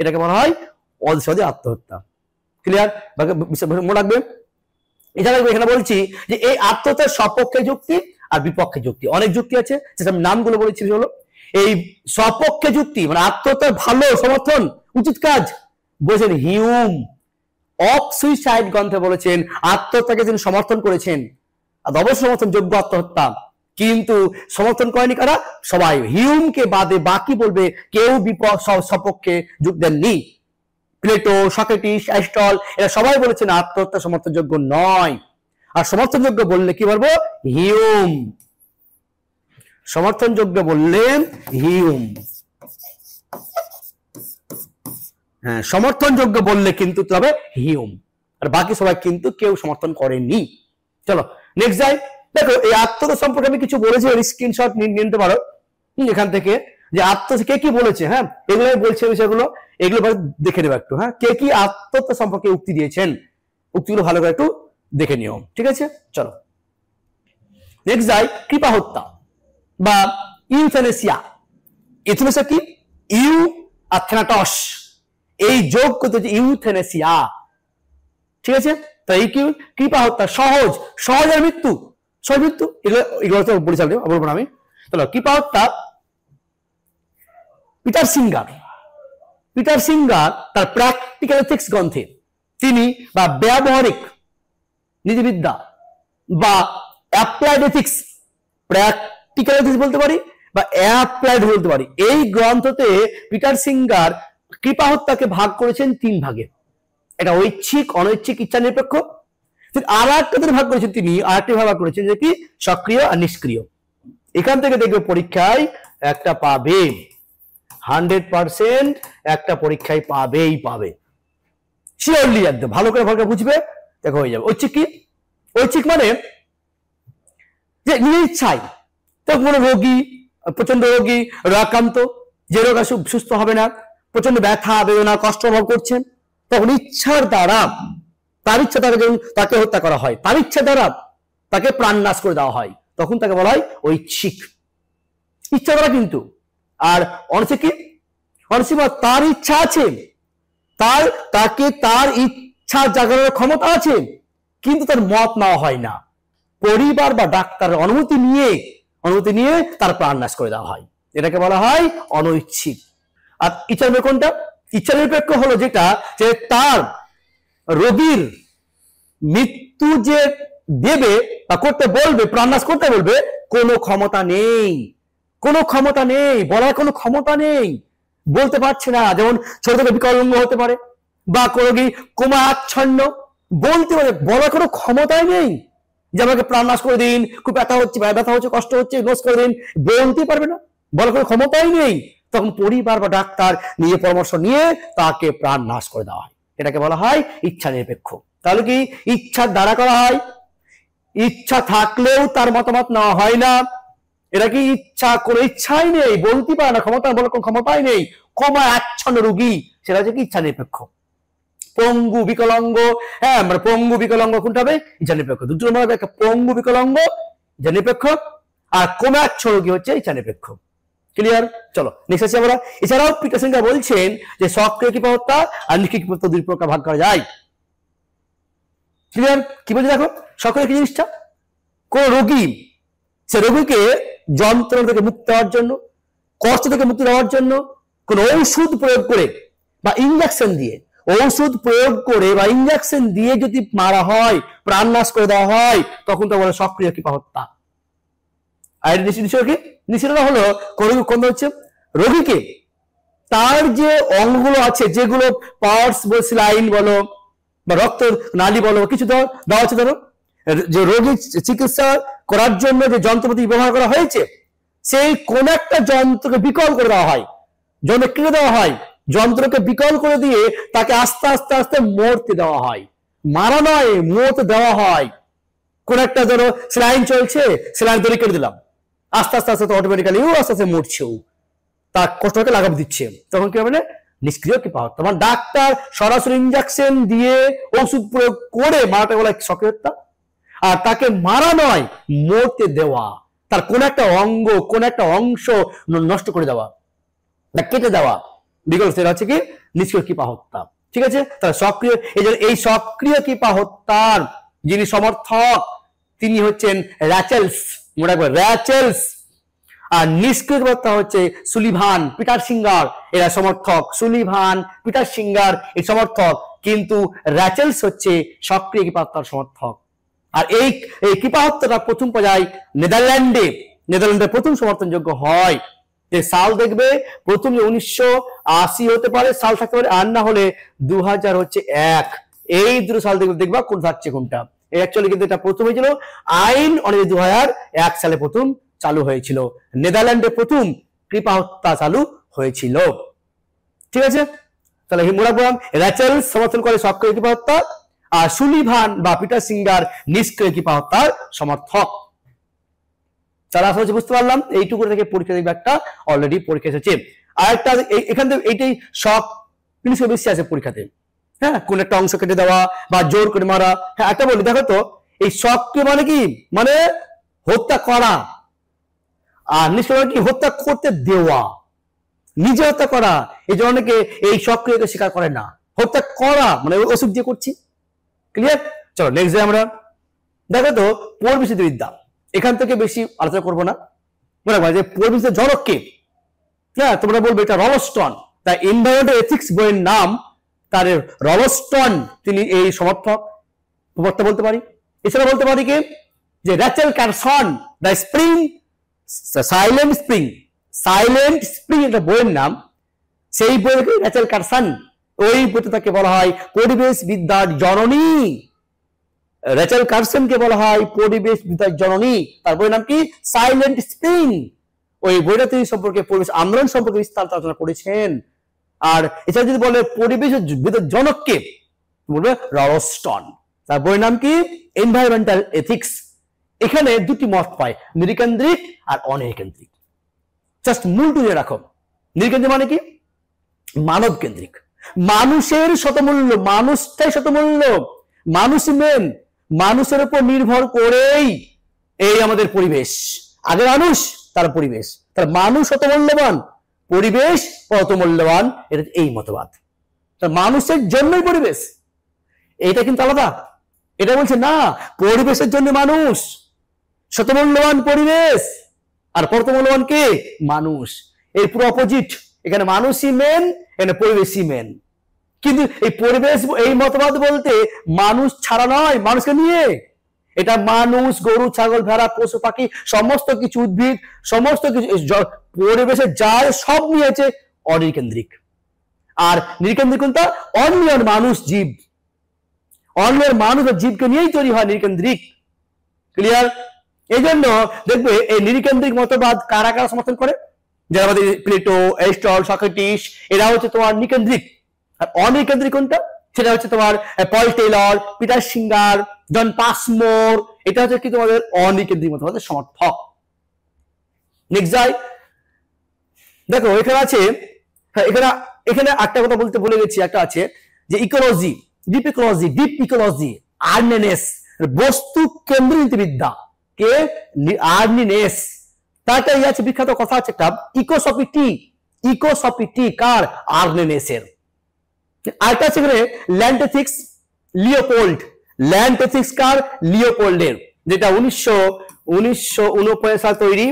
এটাকে বলা হয় অদৃষ্ট আত্মহত্যা। ক্লিয়ার? মনে রাখবে। এছাড়া এখানে বলছি যে এই আত্মহত্যার সপক্ষে যুক্তি আর বিপক্ষে যুক্তি, অনেক যুক্তি আছে, যেটা নামগুলো বলেছি হলো এই সপক্ষে যুক্তি, মানে আত্মহত্যার ভালো সমর্থন, উচিত কাজ বলেছেন হিউম। অফ সুইসাইড গ্রন্থে বলেছেন আত্মহত্যাকে তিনি সমর্থন করেছেন, আর অবশ্যই সমর্থন যোগ্য আত্মহত্যা, কিন্তু সমর্থন করেনি কারা? সবাই। হিউমকে বাদে বাকি বলবে কেউ সপক্ষে যুক্তি দেননি। প্লেটো, সক্রেটিস, অ্যারিস্টটল এরা সবাই বলেছেন আত্মহত্যা সমর্থনযোগ্য নয়। আর সমর্থনযোগ্য বললে কি বলবো? হিউম। সমর্থনযোগ্য বললেন হিউম। হ্যাঁ, সমর্থনযোগ্য বললে কিন্তু তবে হিউম, আর বাকি সবাই কিন্তু কেউ সমর্থন করেনি। চলো নেক্সট যাই। দেখো এই আত্মহত্যা সম্পর্কে আমি কিছু বলেছি, স্ক্রিনশট নিতে পারো এখান থেকে, যে আত্মহত্যা কে কি বলেছে। হ্যাঁ, এগুলো বলছে বিষয়গুলো, এগুলো দেখে নেবো একটু। হ্যাঁ, কে কি আত্মহত্যা সম্পর্কে উক্তি দিয়েছেন, উক্তিগুলো ভালো করে একটু দেখে নিও। ঠিক আছে, চলো নেক্সট যাই। কৃপা হত্যা বা ইউথেনেসিয়া। ইউথেনেসিয়া কি? ইউ আর থেনাটস, এই যোগ করতে হচ্ছে ইউথেনেসিয়া। ঠিক আছে, তাই এই কি কৃপা হত্যা, সহজের মৃত্যু, সহজ মৃত্যু, এগুলো তো পরিচালিত বলবো না আমি। চলো, কৃপা হত্যা পিটার সিঙ্গার তার প্র্যাকটিক্যাল এথিক্স গ্রন্থে তিনি, বা ব্যবহারিক নীতিবিদ্যা বা অ্যাপ্লাইড এথিক্স, প্র্যাকটিক্যাল এথিক্স বলতে পারি বা অ্যাপ্লাইড বলতে পারি, এই গ্রন্থতে পিটার সিঙ্গার কৃপা হত্যাকে ভাগ করেছেন 3 ভাগে। এটা ঐচ্ছিক, অনৈচ্ছিক, ইচ্ছা নিরপেক্ষ। আর একটা ভাগ করেছেন তিনি, আরেকটি ভাগ করেছেন যে কি সক্রিয় আর নিষ্ক্রিয়। এখান থেকে দেখবে পরীক্ষায় একটা পাবে, 100% একটা পরীক্ষায় পাবে শিওরলি, একদম ভালো করে বুঝবে, দেখো হয়ে যাবে। ঐচ্ছিক কি? ঐচ্ছিক মানে যে নিজের ইচ্ছায়, তো কোনো রোগী, প্রচন্ড রোগী, রোগাক্রান্ত, যে রোগ সুস্থ হবে না, প্রচন্ড ব্যথা, বেদনা, কষ্ট অনুভব করছেন, তখন ইচ্ছার দ্বারা, তার ইচ্ছা দ্বারা যখন তাকে হত্যা করা হয়, তার ইচ্ছা দ্বারা তাকে প্রাণ নাশ করে দেওয়া হয়, তখন তাকে বলা হয় ঐচ্ছিক, ইচ্ছা দ্বারা। কিন্তু আর অনৈচ্ছিক কি? অনৈচ্ছিক তার ইচ্ছা আছে, তাকে তার ইচ্ছা জাগানোর ক্ষমতা আছে, কিন্তু তার মত নেওয়া হয় না, পরিবার বা ডাক্তারের অনুমতি নিয়ে তার প্রাণ নাশ করে দেওয়া হয়, এটাকে বলা হয় অনৈচ্ছিক। আর ইচ্ছা নিরপেক্ষ কোনটা? ইচ্ছা নিরপেক্ষ হলো যেটা যে তার রোগীর মৃত্যু যে দেবে বা করতে বলবে, প্রাণনাশ করতে বলবে, কোনো ক্ষমতা নেই, কোনো ক্ষমতা নেই, বলার কোনো ক্ষমতা নেই, বলতে পারছে না। যেমন ছোট থেকে বিকলাঙ্গ হতে পারে বা কোনো রোগী কোমা আচ্ছন্ন, বলতে পারে, বলার কোনো ক্ষমতাই নেই যে আমাকে প্রাণনাশ করে দিন, খুব ব্যথা হচ্ছে, কষ্ট হচ্ছে, নোস করে দিন, বলতে পারবে না, বলার কোনো ক্ষমতাই নেই। তখন পরিবার বা ডাক্তার নিয়ে পরামর্শ নিয়ে তাকে প্রাণ নাশ করে দেওয়া হয়। এটাকে বলা হয় ইচ্ছা নিরপেক্ষ। তাহলে কি ইচ্ছার দ্বারা করা হয়? ইচ্ছা থাকলেও তার মতামত নেওয়া হয় না। এটা কি ইচ্ছা, কোনো ইচ্ছাই নেই, বলতে পারে না, ক্ষমতা বলার কোনো ক্ষমতাই নেই, কোমা আচ্ছন্ন রোগী, সেটা হচ্ছে কি ইচ্ছা নিরপেক্ষ। পঙ্গু বিকলাঙ্গ, হ্যাঁ মানে পঙ্গু বিকলাঙ্গ কোনটা হবে? ইচ্ছা নিরপেক্ষ। দুটো মধ্যে একটা পঙ্গু বিকলাঙ্গ ইচ্ছা নিরপেক্ষ, আর কোমা আচ্ছন্ন রোগী হচ্ছে ইচ্ছা নিরপেক্ষ। ক্লিয়ার? চলো নেক্সট আসি আমরা। এছাড়াও পিটার সিঙ্গার বলছেন যে সক্রিয় কৃপাহত্যা আর নিষ্ক্রিয় কৃপাহত্যা দুই প্রকার ভাগ করা যায়। ক্লিয়ার? কি বলছে দেখো, সক্রিয় কি জিনিসটা? কোন রোগী, সে রোগীকে যন্ত্রণা থেকে মুক্তি দেওয়ার জন্য, কষ্ট থেকে মুক্তি দেওয়ার জন্য কোন ঔষধ প্রয়োগ করে বা ইনজেকশন দিয়ে, ঔষধ প্রয়োগ করে বা ইনজেকশন দিয়ে যদি মারা হয়, প্রাণনাশ করে দেওয়া হয়, তখন তো বলে সক্রিয় কৃপাহত্যা। আর নিষেধটা হলো কোন হচ্ছে রোগীকে তার যে অঙ্গগুলো আছে, যেগুলো পার্টস বলো, স্লাইন বলো বা রক্ত নালী বলো, কিছু দেওয়া হচ্ছে, ধরো যে রোগী চিকিৎসা করার জন্য যে যন্ত্রপাতি ব্যবহার করা হয়েছে, সেই কোন একটা যন্ত্রকে বিকল করে দেওয়া হয়, যন্ত্র কেটে দেওয়া হয়, যন্ত্রকে বিকল করে দিয়ে তাকে আস্তে আস্তে আস্তে মরতে দেওয়া হয়। মারা নয়, মরতে দেওয়া হয়। কোন একটা ধরো স্লাইন চলছে, স্লাইন দড়ি কেটে দিলাম, আস্তে আস্তে আস্তে অটোমেটিক্যালি আস্তে আস্তে মরছেও, তার কষ্টকে লাগাম দিচ্ছে, তখন কি হবে? নিষ্ক্রিয় কৃপাহত্যা। মানে ডাক্তার সরাসরি ইনজেকশন দিয়ে ওষুধ প্রয়োগ করে মারাটা বলা সক্রিয় হত্যা। আর তাকে মারা নয়, মরতে দেওয়া, তার কোন একটা অঙ্গ, কোন একটা অংশ নষ্ট করে দেওয়া, কেটে দেওয়া, বিকল, সেটা হচ্ছে কি নিষ্ক্রিয় কৃপাহত্যা। ঠিক আছে? তাহলে সক্রিয়, এই সক্রিয় কৃপাহত্যার যিনি সমর্থক তিনি হচ্ছেন র্যাচেলস, মনে রাখবেন র্যাচেলস। আর নিষ্ক্রিয় কৃপাহত্যা হচ্ছে সুলিভান, পিটার সিঙ্গার, এরা সমর্থক। সুলিভান, পিটার সিঙ্গার এই সমর্থক, কিন্তু র্যাচেলস হচ্ছে সক্রিয় কৃপাহত্যার সমর্থক। আর এই কৃপাহত্যাটা প্রথম পর্যায়ে নেদারল্যান্ডে প্রথম সমর্থনযোগ্য হয়। যে সাল দেখবে প্রথম 1980 হতে পারে, সাল থাকতে পারে, আর না হলে 2000 হচ্ছে 1, এই দুটো সাল দেখবা কোন থাকছে কোনটা। অ্যাকচুয়ালি কিন্তু এটা প্রথম হয়েছিল আইন অনুযায়ী 2001 সালে প্রথম চালু হয়েছিল। নেদারল্যান্ডে প্রথম কৃপাহত্যা চালু হয়েছিল। ঠিক আছে? তাহলে হিমুরাগ্রাম র্যাচেল সমর্থন করে সক্রিয় কৃপাহত্যা, আর সুলিভান বা পিটার সিঙ্গার নিষ্ক্রিয় কৃপাহত্যার সমর্থক। তারা আসলে বুঝতে পারলাম, এইটুকু থেকে পরীক্ষা দেখবে একটা অলরেডি পরীক্ষা এসেছে। আর একটা এখান থেকে এইটাই সব জিনিস বেশি আছে পরীক্ষাতে, হ্যাঁ, কোন একটা অংশ কেটে দেওয়া বা জোর করে মারা। হ্যাঁ, একটা বলি দেখো তো, এই সক্রিয় মানে কি? মানে হত্যা করা, আর নিষ্ক্রিয় মানে কি? হত্যা করতে দেওয়া, নিজে হত্যা করা। এই জন্য অনেকে এই সক্রিয়কে স্বীকার করে না। হত্যা করা মানে ওষুধ দিয়ে করছি। ক্লিয়ার? চলো নেক্সট ডে আমরা দেখো তো পরিবেশিত বিদ্যা, এখান থেকে বেশি আলোচনা করবো না। মনে রাখবা যে পরিবেশিত জনক কে? হ্যাঁ, তোমরা বলবে এটা রলস্টন। তাই এনভায়রনমেন্টাল এথিক্স বইয়ের নাম তার রলস্টন, তিনি এই সমর্থক, প্রবক্তা বলতে পারি। এছাড়া বলতে পারি কি যে Rachel Carson, the spring, silent spring একটা বইয়ের নাম, সেই বইকে র্যাচেল কারসন, ওই বইতে তাকে বলা হয় পরিবেশ বিদ্যার জননী। র্যাচেল কারসনকে বলা হয় পরিবেশ বিদ্যার জননী। তার বইয়ের নাম কি? Silent spring. ওই বইটা তিনি সম্পর্কে, পরিবেশ আন্দোলন সম্পর্কে বিস্তারিত আলোচনা করেছেন। আর এছাড়া যদি বলে পরিবেশ বিদ্যার জনককে, বলবে রলস্টন। তার বইয়ের নাম কি? Environmental ethics. এখানে দুটি মত পায়, নৃকেন্দ্রিক আর অনিকেন্দ্রিক। জাস্ট মূল টুয়ে রাখো, নৃকেন্দ্রিক মানে কি? মানব কেন্দ্রিক, মানুষের শতমূল্য, মানুষটাই শতমূল্য, মানুষই মেন, মানুষের উপর নির্ভর করেই এই আমাদের পরিবেশ। আগে মানুষ, তার পরিবেশ, তার মানুষ অত মূল্যবান, পরিবেশ অত মূল্যবান, এটা এই মতবাদ। মানুষের জন্যই পরিবেশ, এইটা কিন্তু আলাদা। এটা বলছে না, পরিবেশের জন্য মানুষ, শতমূল্যবান পরিবেশ, আর কত মূল্যবান কে? মানুষ। এর পুরো অপোজিট, এখানে মানুষই মেন, এখানে পরিবেশই মেন। কিন্তু এই পরিবেশ, এই মতবাদ বলতে মানুষ ছাড়া নয়, মানুষকে নিয়ে। এটা মানুষ, গরু, ছাগল, ভেড়া, পশু পাখি, সমস্ত কিছু, উদ্ভিদ, সমস্ত কিছু পরিবেশে যায়, সব নিয়ে আছে অনিকেন্দ্রিক। আর নির্কেন্দ্রিক কোনটা? অন্য মানুষ, জীব। অন্যের মানুষ আর জীবকে নিয়েই তৈরি হয় নির্কেন্দ্রিক। ক্লিয়ার? এই জন্য দেখবে এই নির্কেন্দ্রিক মতবাদ কারা কারা সমর্থন করে? যারা আমাদের প্লেটো, এরিস্টটল, সক্রেটিস, এরা হচ্ছে তোমার নিকেন্দ্রিক। আর অনিকেন্দ্রিক কোনটা? সেটা হচ্ছে তোমার পল টেইলর, পিটার সিঙ্গার, জন পাসমোর, এটা হচ্ছে কি তোমাদের অনিকেন্দ্রিক মতবাদের সমর্থক। নেক্সট যাই, দেখো এখানে আছে, এখানে একটা কথা বলতে ভুলে গেছি, একটা আছে যে ইকোলজি, ডিপ ইকোলজি, আর্নেনেস, বস্তু কেন্দ্রিক নীতিবিদ্যা, কে? আর্নেনেস। তারটা আছে বিখ্যাত কথা আছে একটা, ইকোসপিটি, কার? আর্নেনেসের। আরেকটা আছে এখানে ল্যান্ডেথিক্স, ল্যান্ডেথিক্স কার? লিওপোল্ডের, যেটা 1949 সাল তৈরি।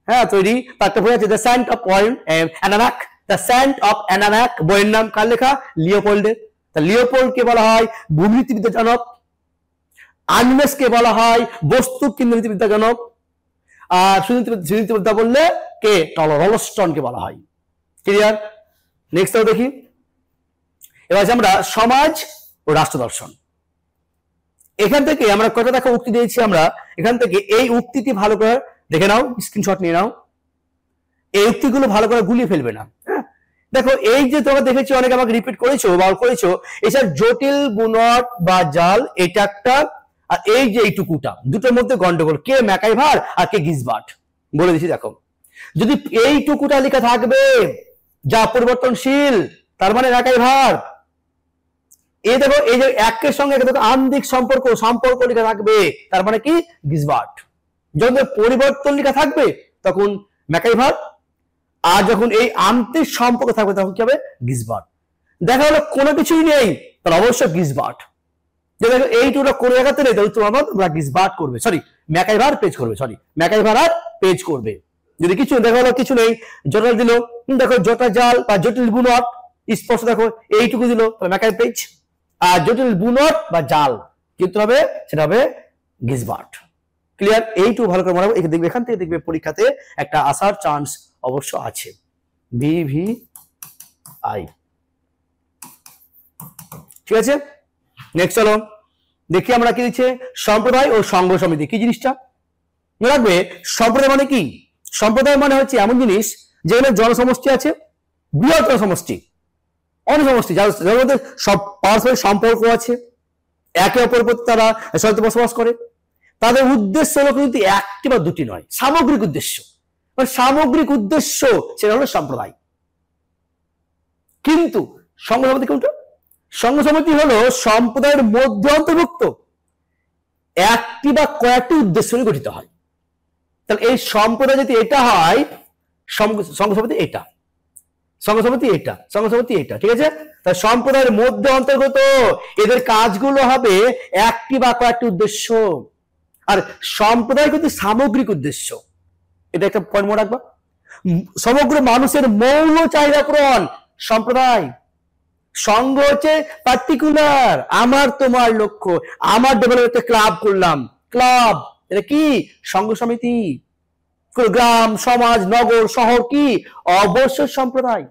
হ্যাঁ, তৈরি। তারটা বলা আছে দ্য স্যান্ট অফ অ্যানানাক, বইয়ের নাম কার লেখা? লিওপোল্ডের। তা লিওপোল্ডকে বলা হয় ভূমিনীতিবিদ্যার জনক, আর্নেনেসকে বলা হয় বস্তু কেন্দ্রিক নীতিবিদ্যার জনক, আর সুনীতিবিদ্যা বললে কে? রলস্টনকে বলা হয়। ক্লিয়ার? নেক্সট দেখি, এবার আমরা সমাজ ও রাষ্ট্র দর্শন। এখান থেকে আমরা কয়টা দেখো উক্তি দিয়েছি আমরা, এখান থেকে এই উক্তিটি ভালো করে দেখে নাও, স্ক্রিনশট নিয়ে নাও। এই উক্তিগুলো ভালো করে গুলিয়ে ফেলবে না। হ্যাঁ, দেখো এই যে তোমরা দেখেছো, অনেকে আমাকে রিপিট করেছো, এছাড়া জটিল, বুনট বা জাল, এটা একটা, আর এই যে এইটুকুটা, দুটোর মধ্যে গন্ডগোল, কে ম্যাকাইভার আর কে গিজবার্ট। বলে দিচ্ছি, দেখো যদি এইটুকুটা লেখা থাকবে যা পরিবর্তনশীল, তার মানে ম্যাকাইভার। এই দেখো, এই যে একের সঙ্গে আন্দিক সম্পর্ক লেখা থাকবে, তার মানে কি? গিজবার্ট। যখন পরিবর্তন লেখা থাকবে তখন ম্যাকাইভার, আর যখন এই আন্তিক সম্পর্ক থাকবে তখন কি হবে? গিজবার্ট। দেখা হলো কোনো কিছুই নেই, তাহলে অবশ্যই গিজবার্ট। যে দেখো এইটুকু কোনো জায়গাতে নেই, তাহলে তোমরা গিজবার্ট করবে, ম্যাকাইভার পেজ করবে, ম্যাকাইভার আর পেজ করবে। যদি কিছু দেখা হলো কিছু নেই, জটিল দিল, দেখো জটা জাল বা জটিল বুনট, স্পষ্ট দেখো এইটুকু দিল, তাহলে ম্যাকাই পেজ। আর জটিল বুনট বা জাল কিন্তু হবে, সেটা হবে গিজবার্ট। ক্লিয়ার? এইটুকু ভালো করে মনে রাখো। দেখবে এখান থেকে দেখবে পরীক্ষাতে একটা আসার চান্স অবশ্য আছে, VVI। ঠিক আছে, নেক্সট চলো দেখি আমরা কি দিচ্ছে, সম্প্রদায় ও সংঘ সমিতি। কি জিনিসটা মনে রাখবে? সম্প্রদায় মানে কি? সম্প্রদায় মানে হচ্ছে এমন জিনিস যেখানে জনসমষ্টি আছে, বৃহত্তর সমষ্টি, অনসমষ্টি, যার মধ্যে সব পারস্পরিক সম্পর্ক আছে, একে অপরের প্রতি তারা সাথে বসবাস করে। তাদের উদ্দেশ্য হলো কিন্তু একটি বা দুটি নয়, সামগ্রিক উদ্দেশ্য। সামগ্রিক উদ্দেশ্য সেটা হলো সম্প্রদায়। কিন্তু সংঘ সমিতি কোনটা? সংঘ সমিতি হলো সম্প্রদায়ের মধ্যে অন্তর্ভুক্ত একটি বা কয়েকটি উদ্দেশ্য নিয়ে গঠিত হয়। তাহলে এই সম্প্রদায় যদি এটা হয়, সংঘ সমিতি এটা, সংঘ সমিতি এটা, সংঘ সমিতি এটা। ঠিক আছে, তাহলে সম্প্রদায়ের মধ্যে অন্তর্গত, এদের কাজগুলো হবে একটি বা কয়েকটি উদ্দেশ্য। আর সম্প্রদায় কিন্তু সামগ্রিক উদ্দেশ্য, এটা একটা পয়েন্ট মনে রাখবা। সমগ্র মানুষের মৌল চাহিদা পূরণ সম্প্রদায়। সংঘ হচ্ছে পার্টিকুলার, আমার তোমার লক্ষ্য, আমার ডেভেলপমেন্ট ক্লাব করলাম, ক্লাব এটা কি? সংঘ সমিতি। গ্রাম, সমাজ, নগর, শহর কি? অবশ্যই সম্প্রদায়।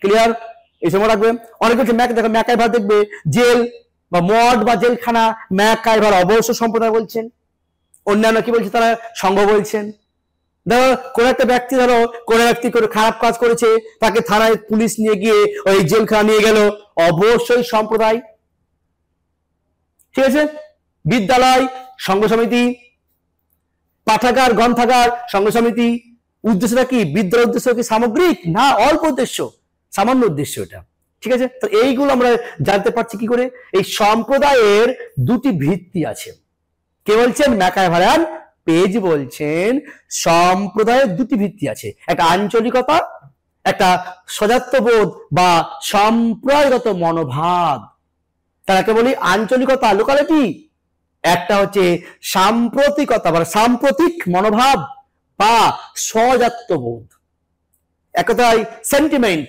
ক্লিয়ার? এই সময় রাখবে। অনেকে দেখো ম্যাকাইভার দেখবে জেল বা মদ বা জেলখানা, ম্যাকাইভার অবশ্য সম্প্রদায় বলছেন। অন্যান্য কি বলছে? তারা সংঘ বলছেন। ধরো কোন একটা ব্যক্তি, করে খারাপ কাজ করেছে, তাকে থানায় পুলিশ নিয়ে গিয়ে ওই জেলখানা নিয়ে গেল, অবশ্যই সম্প্রদায়। ঠিক আছে, বিদ্যালয় সংঘ সমিতি, পাঠাগার, গ্রন্থাগার সংঘ সমিতি। উদ্দেশ্যটা কি? বিদ্যালয়ের উদ্দেশ্য কি সামগ্রিক? না, অল্প উদ্দেশ্য, সামান্য উদ্দেশ্য এটা। ঠিক আছে, তো এইগুলো আমরা জানতে পারছি কি করে? এই সম্প্রদায়ের দুটি ভিত্তি আছে। কে বলছেন? ম্যাকাইভার পেজ বলছেন সম্প্রদায়ের দুটি ভিত্তি আছে, একটা আঞ্চলিকতা, একটা স্বজাত্যবোধ বা সম্প্রদায়গত মনোভাব। তাকে বলি আঞ্চলিকতা, লোকালিটি। একটা হচ্ছে সাম্প্রতিকতা বা সাম্প্রতিক মনোভাব বা স্বজাত্যবোধ। এক কথায় সেন্টিমেন্ট,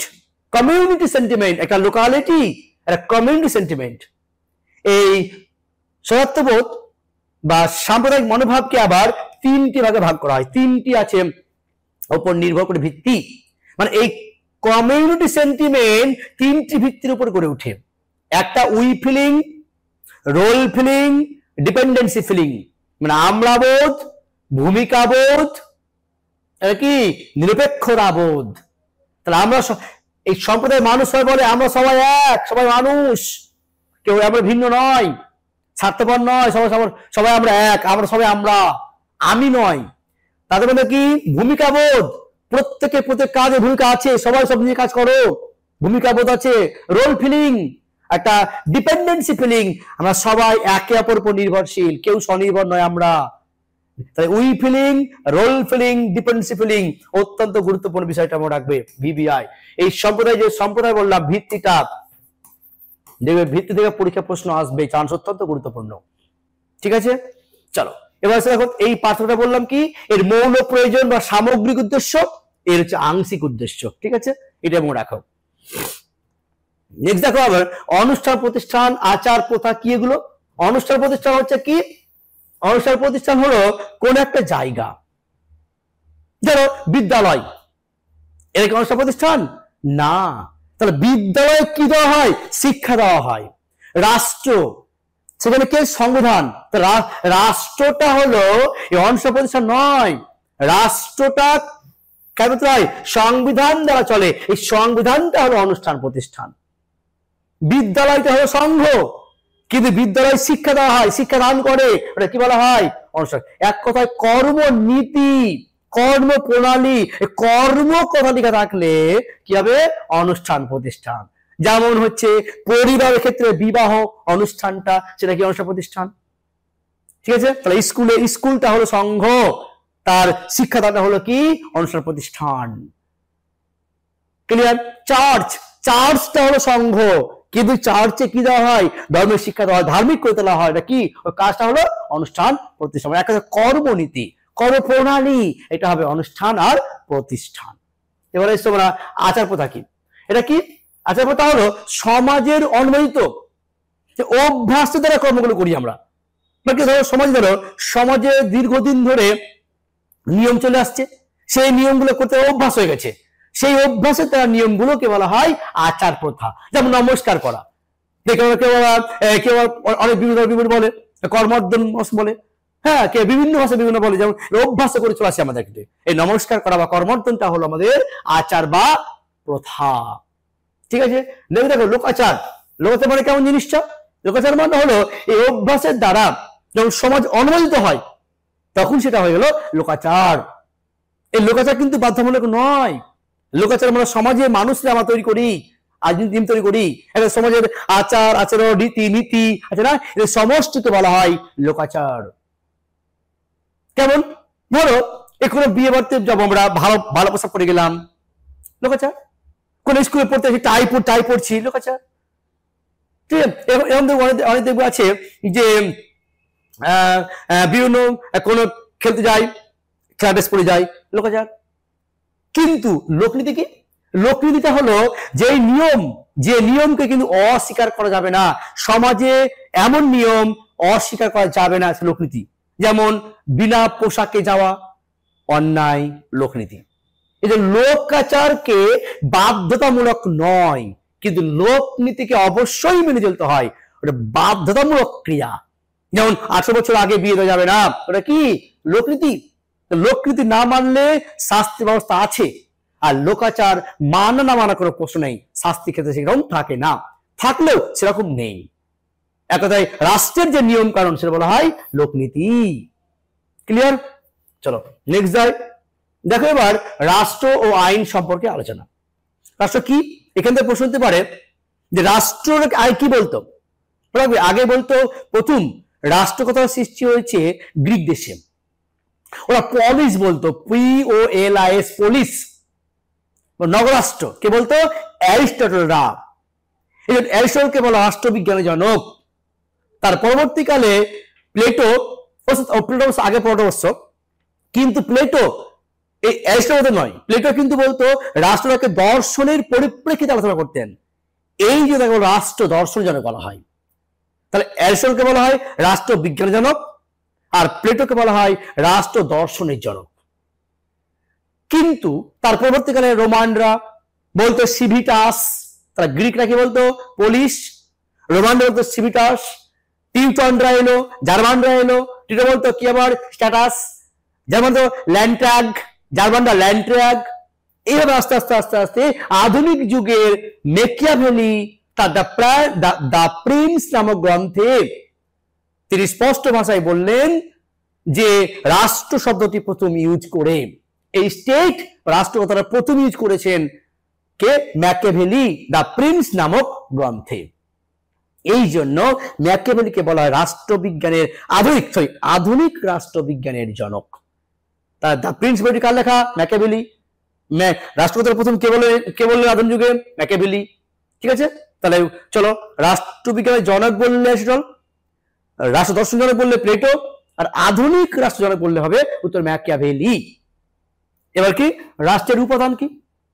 কমিউনিটি সেন্টিমেন্ট, একটা লোকালিটি, একটা কমিউনিটি সেন্টিমেন্ট। এই সদাত্মবোধ বা সাম্প্রদায়িক মনোভাবকে আবার তিনটি ভাগে ভাগ করা হয়, তিনটি আছে উপর নির্ভর করে ভিত্তি। মানে এই কমিউনিটি সেন্টিমেন্ট তিনটি ভিত্তির উপর গড়ে ওঠে। একটা we feeling, role feeling, dependency feeling. মানে আমরা বোধ, ভূমিকা বোধ, কি নিরপেক্ষতা বোধ। তাহলে আমরা এই সম্প্রদায়ের মানুষ সবাই বলে আমরা সবাই এক, সবাই মানুষ, কেউ আমরা ভিন্ন নয়, স্বার্থপর নয়, সবাই সবাই আমরা এক, আমরা সবাই আমরা, আমি নয়। তাদের মধ্যে কি ভূমিকা বোধ, প্রত্যেকের প্রত্যেক কাজে ভূমিকা আছে, সবাই সব নিয়ে কাজ করো, ভূমিকা বোধ আছে। রোল ফিলিং, একটা ডিপেন্ডেন্সি ফিলিং, আমরা সবাই একে অপর উপর নির্ভরশীল, কেউ স্বনির্ভর নয় আমরা। তাই we feeling, role feeling, dependency feeling অত্যন্ত গুরুত্বপূর্ণ বিষয়টা মনে রাখবে ভিবিআই। এই সম্প্রদায়, যে সম্প্রদায় বললাম ভিত্তিটা, দেখবে ভিত্তি থেকে পরীক্ষা প্রশ্ন আসবে, চান্স অত্যন্ত গুরুত্বপূর্ণ। ঠিক আছে, চলো এবার দেখো এই পার্থক্যটা বললাম কি, এর মৌল প্রয়োজন বা সামগ্রিক উদ্দেশ্য, এর হচ্ছে আংশিক উদ্দেশ্য। ঠিক আছে, এটা মনে রাখো। নেক্সট দেখো আবার অনুষ্ঠান প্রতিষ্ঠান, আচার প্রথা কি এগুলো। অনুষ্ঠান প্রতিষ্ঠান হচ্ছে কি, অনুষ্ঠান প্রতিষ্ঠান হলো কোন একটা জায়গা, ধরো বিদ্যালয়, এর কি অনুষ্ঠান প্রতিষ্ঠান না। তাহলে বিদ্যালয়ে কি দেওয়া হয়, শিক্ষা দেওয়া হয়। রাষ্ট্র, সেখানে কে, সংবিধান। রাষ্ট্রটা হলো এই অনুষ্ঠান প্রতিষ্ঠান নয়, রাষ্ট্রটা কেন চলে, সংবিধান দ্বারা চলে, এই সংবিধানটা হলো অনুষ্ঠান প্রতিষ্ঠান। বিদ্যালয়টা হলো সংঘ, কিন্তু বিদ্যালয় শিক্ষা দেওয়া হয়, শিক্ষা দান করে, ওটা কি বলা হয়, অনুষ্ঠান। এক কথায় কর্মনীতি, কর্ম প্রণালী, কর্ম প্রণালীটা থাকলে কি হবে, অনুষ্ঠান প্রতিষ্ঠান। যেমন হচ্ছে পরিবারের ক্ষেত্রে বিবাহ অনুষ্ঠানটা, সেটা কি অনুষ্ঠান প্রতিষ্ঠান। ঠিক আছে, তাহলে স্কুলটা হলো সংঘ, তার শিক্ষাদানটা হলো কি, অনুষ্ঠান প্রতিষ্ঠান। ক্লিয়ার। চার্চটা হলো সংঘ, কিন্তু চার্চে কি দেওয়া হয়, ধর্মের শিক্ষা দেওয়া হয়, ধার্মিক করে তোলা হয়, এটা কি, ওই কাজটা হলো অনুষ্ঠান প্রতিষ্ঠান। একটা কর্মনীতি, কর্মপ্রণালী, এটা হবে অনুষ্ঠান আর প্রতিষ্ঠান। এবারে তোমরা আচার প্রথা কি, এটা কি, আচার প্রথা হলো সমাজের অনুমোদিত যে অভ্যাস দ্বারা কর্মগুলো করি আমরা। ধরো সমাজে দীর্ঘদিন ধরে নিয়ম চলে আসছে, সেই নিয়মগুলো করতে অভ্যাস হয়ে গেছে, সেই অভ্যাসের দ্বারা নিয়মগুলোকে বলা হয় আচার প্রথা। যেমন নমস্কার করা, কেউ অনেক বিভিন্ন বলে, কর্মর্দন বলে, হ্যাঁ, কে বিভিন্ন ভাষা বিভিন্ন বলে, যেমন অভ্যাস করে চলে আসে আমাদের। এই নমস্কার করা বা কর্মর্দনটা হলো আমাদের আচার বা প্রথা। ঠিক আছে, দেখো লোকাচার। লোকাচার মানে কেমন জিনিসটা, লোকাচার মানে হলো এই অভ্যাসের দ্বারা যখন সমাজ অনুমোদিত হয় তখন সেটা হয়ে গেল লোকাচার। এই লোকাচার কিন্তু বাধ্যতামূলক নয়। লোকাচার মানে সমাজে মানুষরা আমরা তৈরি করি, আইন তৈরি করি, একটা সমাজের আচার আচরণ রীতি নীতি আছে না, এর সমষ্টিকে বলা হয় লোকাচার। কেমন, ধরো কোনো বিয়ে বাড়িতে যাবো আমরা, ভালো পোশাক পরে গেলাম, লোকাচার। কোন স্কুলে পড়তে আসি, টাই পড়ছি, লোকাচার। ঠিক আছে, এরকম অনেক দেখবো আছে যে বিভিন্ন কোনো খেলতে যায়, খেলা ড্রেস পরে যায়, লোকাচার। কিন্তু লোকনীতি কি, লোকনীতিটা হলো যে নিয়মকে কিন্তু অস্বীকার করা যাবে না, সমাজে এমন নিয়ম অস্বীকার করা যাবে না, লোকনীতি। যেমন বিনা পোশাকে যাওয়া অন্যায়, লোকনীতি। এই যে লোকাচারকে বাধ্যতামূলক নয়, কিন্তু লোকনীতিকে অবশ্যই মেনে চলতে হয়, ওটা বাধ্যতামূলক ক্রিয়া। যেমন 18 বছর আগে বিয়ে দেওয়া যাবে না, ওটা কি, লোকনীতি। লোকনীতি না মানলে শাস্তি ব্যবস্থা আছে, আর লোকাচার মানা না মানা কোনো প্রশ্ন নেই, শাস্তি ক্ষেত্রে সেরকম থাকে না, থাকলেও সেরকম নেই। এক কথায় রাষ্ট্রের যে নিয়ম কারণ সেটা বলা হয় লোকনীতি। ক্লিয়ার। চলো নেক্সট যাই। দেখো এবার রাষ্ট্র ও আইন সম্পর্কে আলোচনা। রাষ্ট্র কি, এখান থেকে প্রশ্ন হতে পারে যে রাষ্ট্র কি বলতো, আগে বলতো প্রথম রাষ্ট্র কথা সৃষ্টি হয়েছে গ্রিক দেশে, ওরা পলিস বলতো, POLIS, পুলিশ। নগরাষ্ট্র কে বলতো, অ্যারিস্টটলরা। অ্যারিস্টটলকে বলা রাষ্ট্রবিজ্ঞানের জনক। তার পরবর্তীকালে প্লেটো আগে প্লেটো, কিন্তু প্লেটো এই অ্যারিস্টটলের মতো নয়। প্লেটো কিন্তু বলতো রাষ্ট্রটাকে দর্শনের পরিপ্রেক্ষিতে আলোচনা করতেন। এই যে তাকে রাষ্ট্র দর্শন জনক বলা হয়। তাহলে অ্যারিস্টটলকে বলা হয় রাষ্ট্র বিজ্ঞানের জনক, আর প্লেটোকে বলা হয় রাষ্ট্র দর্শনের জনক। কিন্তু তার পরবর্তীকালে রোমানরা বলতো সিভিটাস, তারা গ্রিকরা কি বলতো পলিশ, রোমানরা বলতো সিভিটাস, টিউটনরা এলো, জার্মানরা এলো, টিটো বলতো কি আবার স্ট্যাটাস, যেমন তো ল্যান্ডট্যাগ, জার্মানরা ল্যান্ডট্যাগ। এইভাবে আস্তে আস্তে আস্তে আস্তে আধুনিক যুগের মেকিয়াভেলি তার দ্য প্রিন্স নামক গ্রন্থে তিনি স্পষ্ট ভাষায় বললেন যে রাষ্ট্র শব্দটি প্রথম ইউজ করে, এই স্টেট রাষ্ট্র কথাটা প্রথম ইউজ করেছেন কে? ম্যাকিয়াভেলি দ্য প্রিন্স নামক গ্রন্থে। এই জন্য ম্যাকিয়াভেলিকে বলা হয় রাষ্ট্রবিজ্ঞানের আধুনিক রাষ্ট্রবিজ্ঞানের জনক। তার দ্য প্রিন্স বইটি কার লেখা? ম্যাকিয়াভেলি। রাষ্ট্রকথার প্রথম কে বললেন আধুনিক যুগে? ম্যাকিয়াভেলি। ঠিক আছে, তাহলে চলো রাষ্ট্রবিজ্ঞানের জনক বললে অ্যারিস্টটল, রাষ্ট্র দর্শন জনক বললে প্লেটো, আর আধুনিক রাষ্ট্র জনক বললে হবে উত্তর ম্যাকিয়াভেলি। এবার কি রাষ্ট্রের উপাদান কি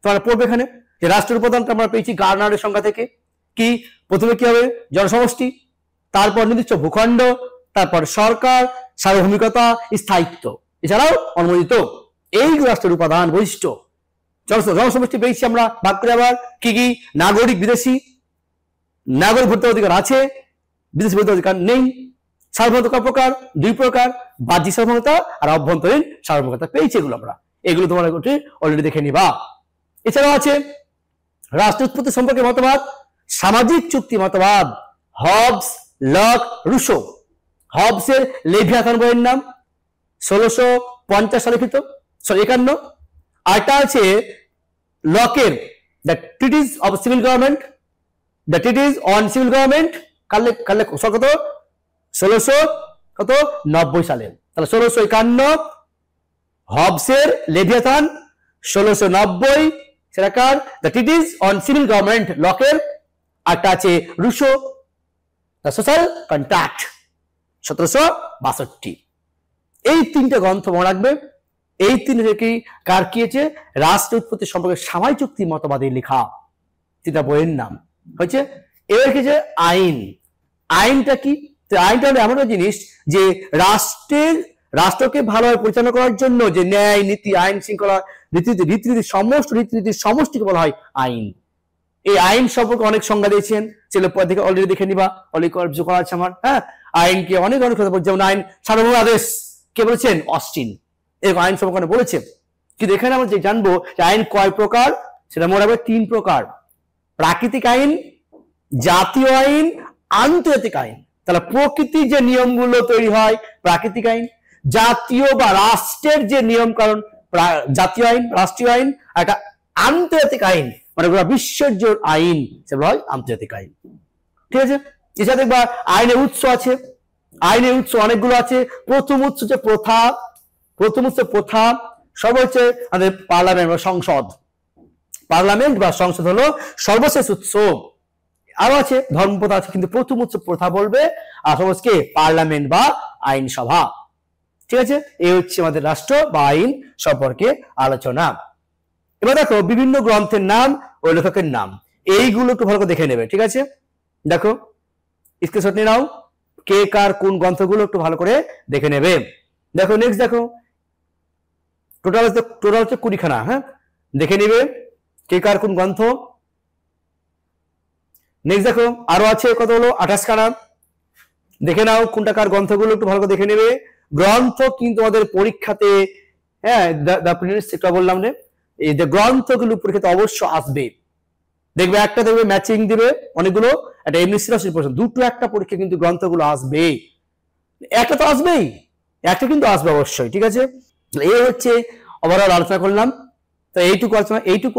তোমরা পড়বে এখানে, যে রাষ্ট্রের উপাদানটা আমরা পেয়েছি গার্নারের সংজ্ঞা থেকে। কি প্রথমে কি হবে? জনসমষ্টি, তারপর নির্দিষ্ট ভূখণ্ড, তারপর সরকার, সার্বভৌমিকতা, স্থায়িত্ব, এছাড়াও অনুমোদিত। এই রাষ্ট্রের উপাদান বৈশিষ্ট্য। জনসমষ্টি পেয়েছি আমরা, ভাগ করে আবার কি কি? নাগরিক, বিদেশি। নাগরিক ভোটার অধিকার আছে, বিদেশি ভোটার অধিকার নেই। সার্বভৌমতা প্রকার, দুই প্রকার, বাহ্যিক সার্বভৌমতা আর অভ্যন্তরীণ সার্বভৌমতা পেয়েছি এগুলো আমরা। এগুলো তোমরা অলরেডি দেখে নিবা। এছাড়াও আছে রাষ্ট্র উৎপত্তি সম্পর্কে মতবাদ, সামাজিক চুক্তি মতবাদ, হবস, লক, রুশো। হবসের লেভিয়াথান বইয়ের নাম 1650 সালে লিখিত, 51। আরটা আছে লকের the treatise of civil government, the treatise on civil government, কত 1690 সালে। তাহলে 1651 হবসের লেভিয়াথান, 1690 সেটাকার the treatise on civil government লকের। আরটা আছে রুশো দ্য সোশ্যাল কন্ট্রাক্ট, 1762। এই তিনটে গ্রন্থ মনে রাখবে। এই তিনটে কি কার কি আছে? রাষ্ট্র উৎপত্তি সম্পর্কে সামাজিক চুক্তি মতবাদে লেখা তিনটা বইয়ের নাম হয়েছে। এবার কি যে আইন, আইনটা কি? আইনটা হলো এমন একটা জিনিস যে রাষ্ট্রকে ভালোভাবে পরিচালনা করার জন্য যে ন্যায়, নীতি, আইন শৃঙ্খলা, রীতিনীতি সমষ্টিকে বলা হয় আইন। এই আইন সম্পর্কে অনেক সংজ্ঞা দিয়েছেন, ছেলে থেকে অলরেডি দেখে নিবা, অলরেডি করা আছে আমার। হ্যাঁ, আইনকে অনেক কথা বলছে, যেমন আইন সার্বভৌম আদেশ কে বলেছেন? অস্টিন। এরকম আইন সম্পর্কে বলেছে। কিন্তু এখানে আমরা যে জানবো যে আইন কয় প্রকার, সেটা মনে রাখবে 3 প্রকার: প্রাকৃতিক আইন, জাতীয় আইন, আন্তর্জাতিক আইন। তাহলে প্রকৃতির যে নিয়মগুলো তৈরি হয় প্রাকৃতিক আইন, জাতীয় বা রাষ্ট্রের যে নিয়ম কারণ জাতীয় আইন, রাষ্ট্রীয় আইন, আর একটা আন্তর্জাতিক আইন মানে গোটা বিশ্বের যে আইন সেগুলো হয় আন্তর্জাতিক আইন। ঠিক আছে, এছাড়া দেখবা আইনের উৎস আছে, আইনের উৎস অনেকগুলো আছে। প্রথম উৎস হচ্ছে প্রথা, সব হচ্ছে আমাদের পার্লামেন্ট বা সংসদ। পার্লামেন্ট বা সংসদ হলো সর্বশেষ উৎস। আরো আছে ধর্মপ্রথা আছে, কিন্তু প্রথম উৎস প্রথা বলবে, আর সমাজকে পার্লামেন্ট বা আইনসভা। ঠিক আছে, এই হচ্ছে আমাদের রাষ্ট্র বা আইন সম্পর্কে আলোচনা। এবার দেখো বিভিন্ন গ্রন্থের নাম ও লেখকের নাম, এইগুলো একটু ভালো করে দেখে নেবে। ঠিক আছে, দেখো স্ক্রিনশট নিয়ে নাও, কে কার কোন গ্রন্থগুলো একটু ভালো করে দেখে নেবে। দেখো নেক্সট, দেখো টোটাল হচ্ছে 20 খানা। হ্যাঁ, দেখে নিবে কে কার কোন গ্রন্থ। নেক্সট দেখো আরো আছে কত হলো 28 খানা। দেখে নাও কোনটা কার গ্রন্থগুলো একটু ভালো করে দেখে নেবে। গ্রন্থ কিন্তু আমাদের পরীক্ষাতে, হ্যাঁ দ্য প্রিন্স এটা বললাম রে, এই যে গ্রন্থগুলো পরীক্ষাতে অবশ্য আসবে। দেখবে একটা দেখবে ম্যাচিং দিবে অনেকগুলো, একটা এমনি সিরিয়াস প্রশ্ন, দুটো একটা পরীক্ষা কিন্তু গ্রন্থগুলো আসবে। একটা তো আসবেই, একটা কিন্তু আসবে অবশ্যই। ঠিক আছে, এই হচ্ছে ওভারঅল আলোচনা করলাম। তো এইটুকু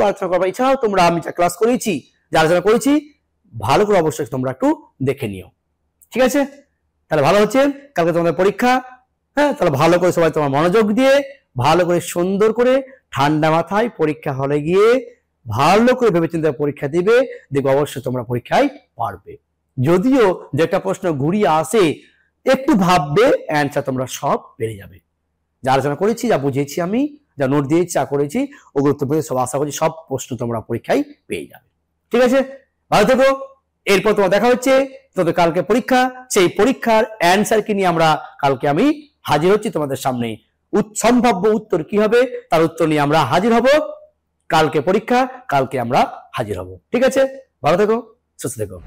আলোচনা করবো। এছাড়াও তোমরা আমি যা ক্লাস করেছি, যা আলোচনা করেছি, ভালো করে অবশ্যই তোমরা একটু দেখে নিও। ঠিক আছে, তাহলে ভালো হচ্ছে কালকে তোমাদের পরীক্ষা। হ্যাঁ, তাহলে ভালো করে সবাই তোমার মনোযোগ দিয়ে ভালো করে সুন্দর করে ঠান্ডা মাথায় পরীক্ষা হলে গিয়ে ভালো করে ভেবেচিন্তে পরীক্ষা দিবে, দেখবে অবশ্যই তোমরা পরীক্ষায় পারবে। যদিও যেটা প্রশ্ন ঘুরিয়ে আসে একটু ভাববে, অ্যান্সার তোমরা সব পেরে যাবে। যা আলোচনা করেছি, যা বুঝিয়েছি আমি, যা নোট দিয়ে চা করেছি ওগুলো তো সব আশা করছি সব প্রশ্ন তোমরা পরীক্ষায় পেয়ে যাবে। ঠিক আছে, ভালো থেকো। এরপর তোমার দেখা হচ্ছে তোমাদের কালকে পরীক্ষা, সেই পরীক্ষার অ্যান্সার কি নিয়ে আমরা কালকে আমি হাজির হচ্ছি তোমাদের সামনে। সম্ভাব্য উত্তর কি হবে তার উত্তর নিয়ে আমরা হাজির হব। কালকে পরীক্ষা, কালকে আমরা হাজির হব। ঠিক আছে, ভালো থেকো, সুস্থ থেকো।